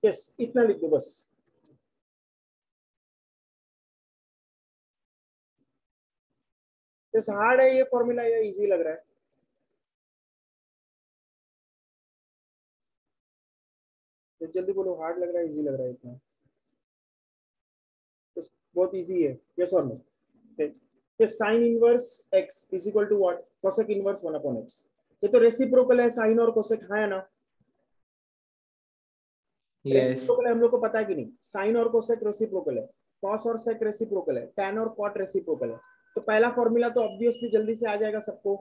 यस, इतना लिख दो बस। जैसे हार्ड है ये फॉर्मूला या इजी लग रहा है? तो जल्दी बोलो, हार्ड लग रहा है इजी लग रहा है इतना? तो बहुत इजी है, यस और no? Sine inverse x is equal to what? Cosec inverse 1 upon x. ये तो रेसिप्रोकल है, साइन और कोसेक है ना? Yes. रेसिप्रोकल है, हम लोग को पता है कि नहीं? साइन और कोसेक रेसिप्रोकल है, कॉस और सेक रेसिप्रोकल है, टैन और कॉट रेसिप्रोकल है। तो पहला फॉर्मूला तो ऑब्वियसली जल्दी से आ जाएगा सबको,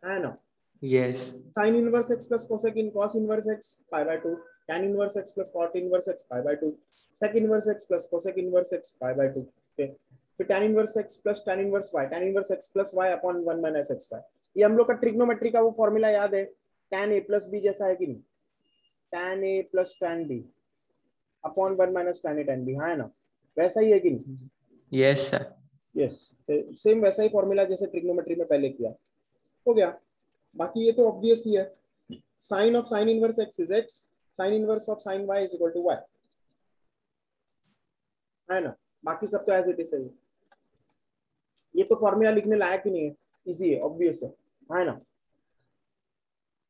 है ना? Yes. Sine inverse x plus cosec इन cos inverse x pi by 2, tan inverse x plus cot inverse x pi by 2, sec inverse x plus cosec inverse x pi by 2। Okay, फिर tan inverse x plus tan inverse y, tan inverse x plus y upon 1 minus x y. ये हम लोग का ट्रिग्नोमेट्री का वो फॉर्मूला याद है, टैन ए प्लस बी जैसा है कि नहीं? Tan A plus tan B upon 1 minus tan A tan B, हाँ है ना? वैसा ही है कि नहीं? Yes, sir. यस, सेम वैसा ही फॉर्मूला जैसे ट्रिग्नोमेट्री में पहले किया। हो गया, बाकी ये तो ऑब्वियस ही है। Sine of sine inverse x is x, sine inverse of sine y is equal to y, है ना? बाकी सब तो एज इट इज है। ये तो फॉर्मूला लिखने लायक ही नहीं है, इजी है, ऑब्वियस है ना?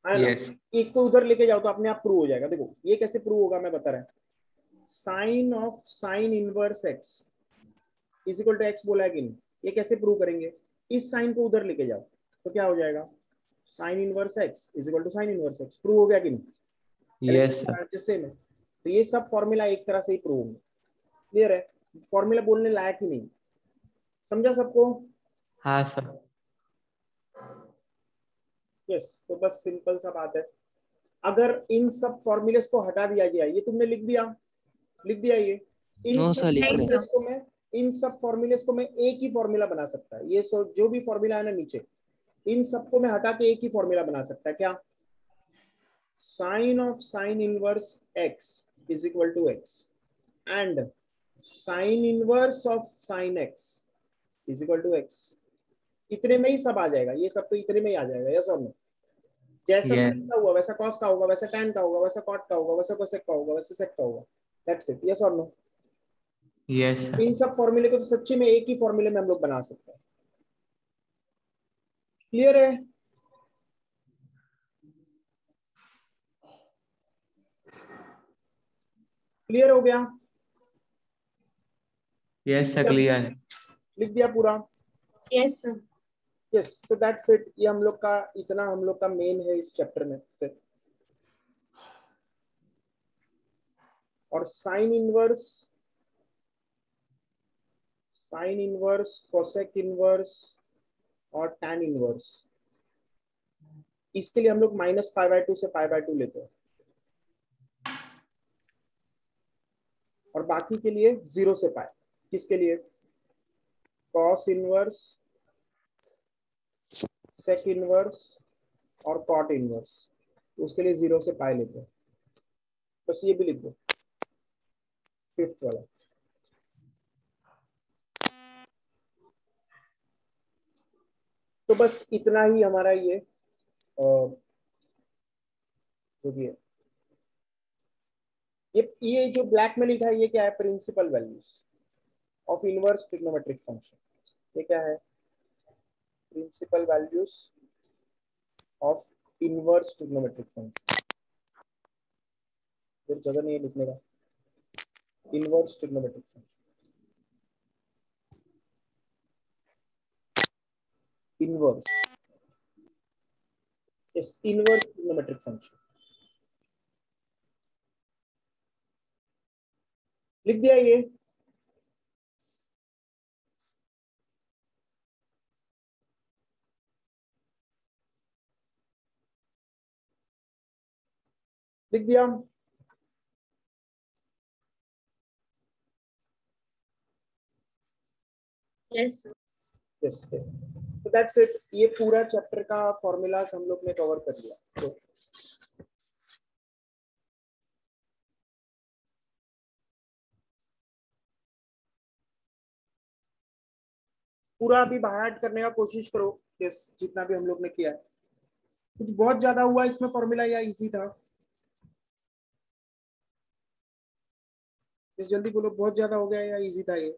है ना? Yes. एक को उधर लेके जाओ तो अपने आप प्रूव हो जाएगा। देखो ये कैसे प्रूव होगा मैं बता रहा हूं। Sine of sine inverse x is equal to x बोला है कि नहीं? ये कैसे प्रूव करेंगे? इस साइन को उधर लेके जाओ तो क्या हो जाएगा? Sine inverse x is equal to sine inverse x. Prove हो गया कि नहीं? Yes, sir. जैसे में तो ये सब फॉर्मूला एक तरह से ही प्रूव होंगे। क्लियर है? फॉर्मूला बोलने लायक ही नहीं। समझा सबको? हाँ sir. यस, तो बस सिंपल सा बात है। अगर इन सब फॉर्मूलेस को हटा दिया जाए, ये तुमने लिख दिया ये, इन No, सब sir, लिख रहे फॉर्मूलेस को मैं एक ही फॉर्मूला बना सकता है। ये जो भी फॉर्मूला है ना नीचे, इन सबको मैं हटा के एक ही फॉर्मूला बना सकता है। क्या? Sine of sine inverse x is equal to x and sine inverse of sine x is equal to x. इतने में ही सब आ जाएगा, ये सब तो इतने में ही आ जाएगा। यस और नो? जैसा Yes. साइन का हुआ वैसा कॉस का होगा, वैसा टैन का होगा, वैसा कॉट का होगा, वैसा कोसेक का होगा, वैसा सेक का होगा। That's it. यस और नो? Yes, sir. इन सब फॉर्मूले को तो सच्ची में एक ही फॉर्मूले में हम लोग बना सकते हैं। क्लियर है? क्लियर हो गया? Yes, sir. Clear. लिख दिया पूरा? Yes, sir. यस, तो दैट्स इट। ये हम लोग का इतना हम लोग का मेन है इस चैप्टर में। और साइन इनवर्स कोसेक इनवर्स और टैन इनवर्स, इसके लिए हम लोग माइनस पाई बाय 2 से पाई बाय 2 लेते हैं, और बाकी के लिए 0 से पाई। किसके लिए? कॉस इनवर्स, सेक इनवर्स और कॉट इनवर्स, उसके लिए 0 से पाई लेते हैं। बस ये भी लिख दो, फिफ्थ वाला। तो बस इतना ही हमारा ये जो भी है, ये जो ब्लैक में लिखा है ये क्या है? Principal values of inverse trigonometric function. ये क्या है? Principal values of inverse trigonometric function. फिर जगह नहीं है लिखने का। Inverse trigonometric function, inverse, yes, inverse trigonometric function लिख दिया ये। लिख दिया? Yes, sir. यस, तो दैट्स इट। ये पूरा चैप्टर का फॉर्मूलाज हम लोग ने कवर कर लिया। तो पूरा अभी बाहर करने का कोशिश करो, यस, जितना भी हम लोग ने किया है। कुछ बहुत ज्यादा हुआ इसमें फॉर्मूला या इजी था? जल्दी बोलो, बहुत ज्यादा हो गया या इजी था ये?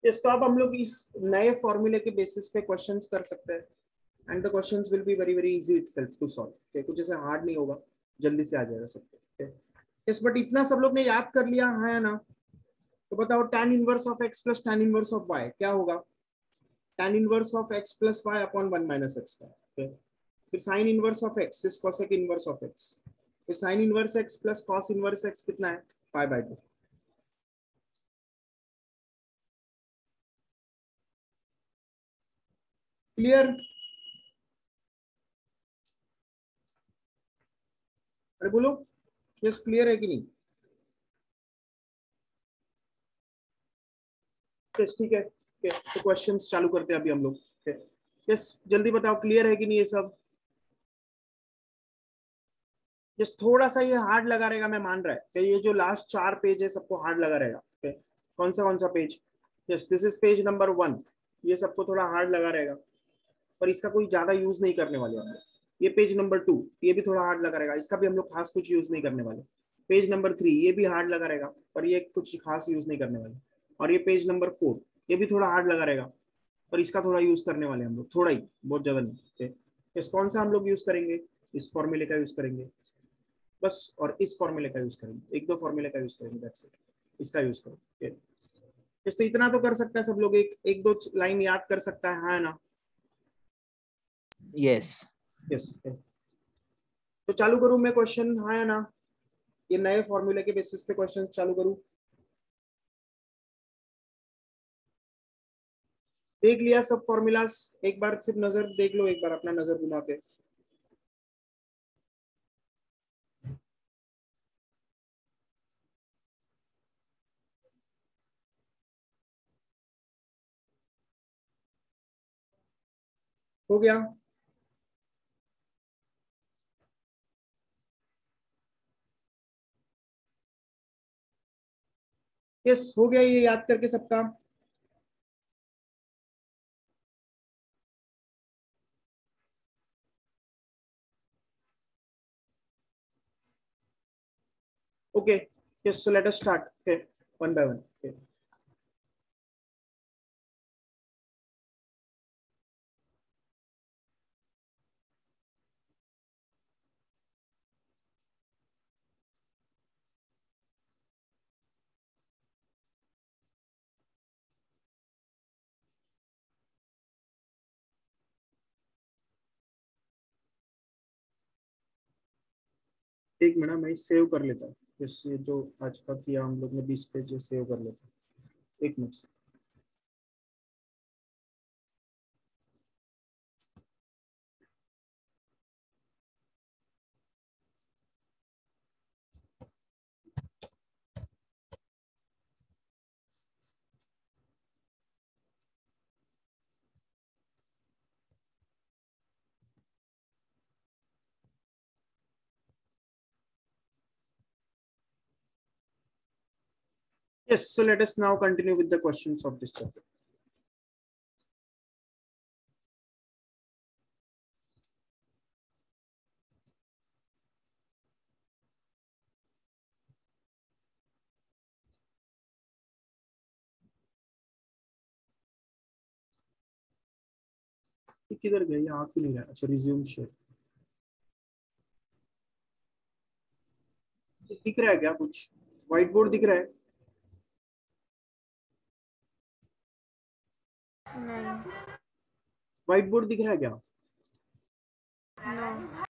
यस, तो अब हम लोग इस नए फॉर्मूले के बेसिस पे क्वेश्चंस कर सकते हैं। And the questions will be very very easy itself to solve. कुछ ऐसे हार्ड नहीं होगा, जल्दी से आ जाएगा सबको। यस, बट इतना सब लोग ने याद कर लिया है ना? तो बताओ tan inverse of x plus tan inverse of y क्या होगा? tan inverse of x plus y upon 1 minus x y. फिर sin inverse of x is cosec inverse of x। फिर sin inverse x plus cos inverse x कितना है? Pi by 2। क्लियर? अरे बोलो, यस क्लियर है कि नहीं? यस ठीक है। तो क्वेश्चंस चालू करते हैं अभी हम लोग। यस जल्दी बताओ, क्लियर है कि नहीं ये सब? यस थोड़ा सा ये हार्ड लगा रहेगा, मैं मान रहा है कि ये जो लास्ट 4 पेज है सबको हार्ड लगा रहेगा। कौन सा page? Yes this is page number 1। ये सबको थोड़ा हार्ड लगा रहेगा, पर इसका कोई ज्यादा यूज नहीं करने वाले हम लोग। ये पेज नंबर 2, ये भी थोड़ा हार्ड लगा रहेगा, इसका भी हम लोग खास कुछ यूज नहीं करने वाले। पेज नंबर 3 ये भी हार्ड लगा रहेगा, पर ये कुछ खास यूज नहीं करने वाले। और ये पेज नंबर 4 ये भी थोड़ा हार्ड लगा रहेगा, पर इसका थोड़ा यूज करने वाले हम लोग, थोड़ा ही, बहुत ज्यादा नहीं। इस कौन सा हम लोग यूज करेंगे? इस फॉर्मूले का यूज करेंगे बस, और इस फॉर्मूले का यूज करेंगे, एक दो फॉर्मूले का यूज करेंगे, दैट्स इट। इसका यूज करो। तो इतना तो कर सकता है सब लोग, एक दो लाइन याद कर सकता है ना? Yes. यस तो चालू करूं मैं क्वेश्चन, हाँ या ना? ये नए फॉर्मूले के बेसिस पे क्वेश्चन चालू करूं? देख लिया सब फॉर्मूलास? एक बार सिर्फ नजर देख लो, एक बार अपना नजर घुमा के। हो गया? यस हो गया ये याद करके सबका? Okay yes, so let us start one by one. एक मिनट मैं सेव कर लेता हूँ, ये जो आज का किया हम लोग ने 20 पेज सेव कर लेता हूँ, एक मिनट से। Yes, so let us now continue with the questions of this chapter. किधर गया ये? आँख भी नहीं रहा। अच्छा रिज्यूम शेयर दिख रहा है क्या? कुछ व्हाइट बोर्ड दिख रहा है? नहीं। व्हाइट बोर्ड दिख रहा है क्या? नो।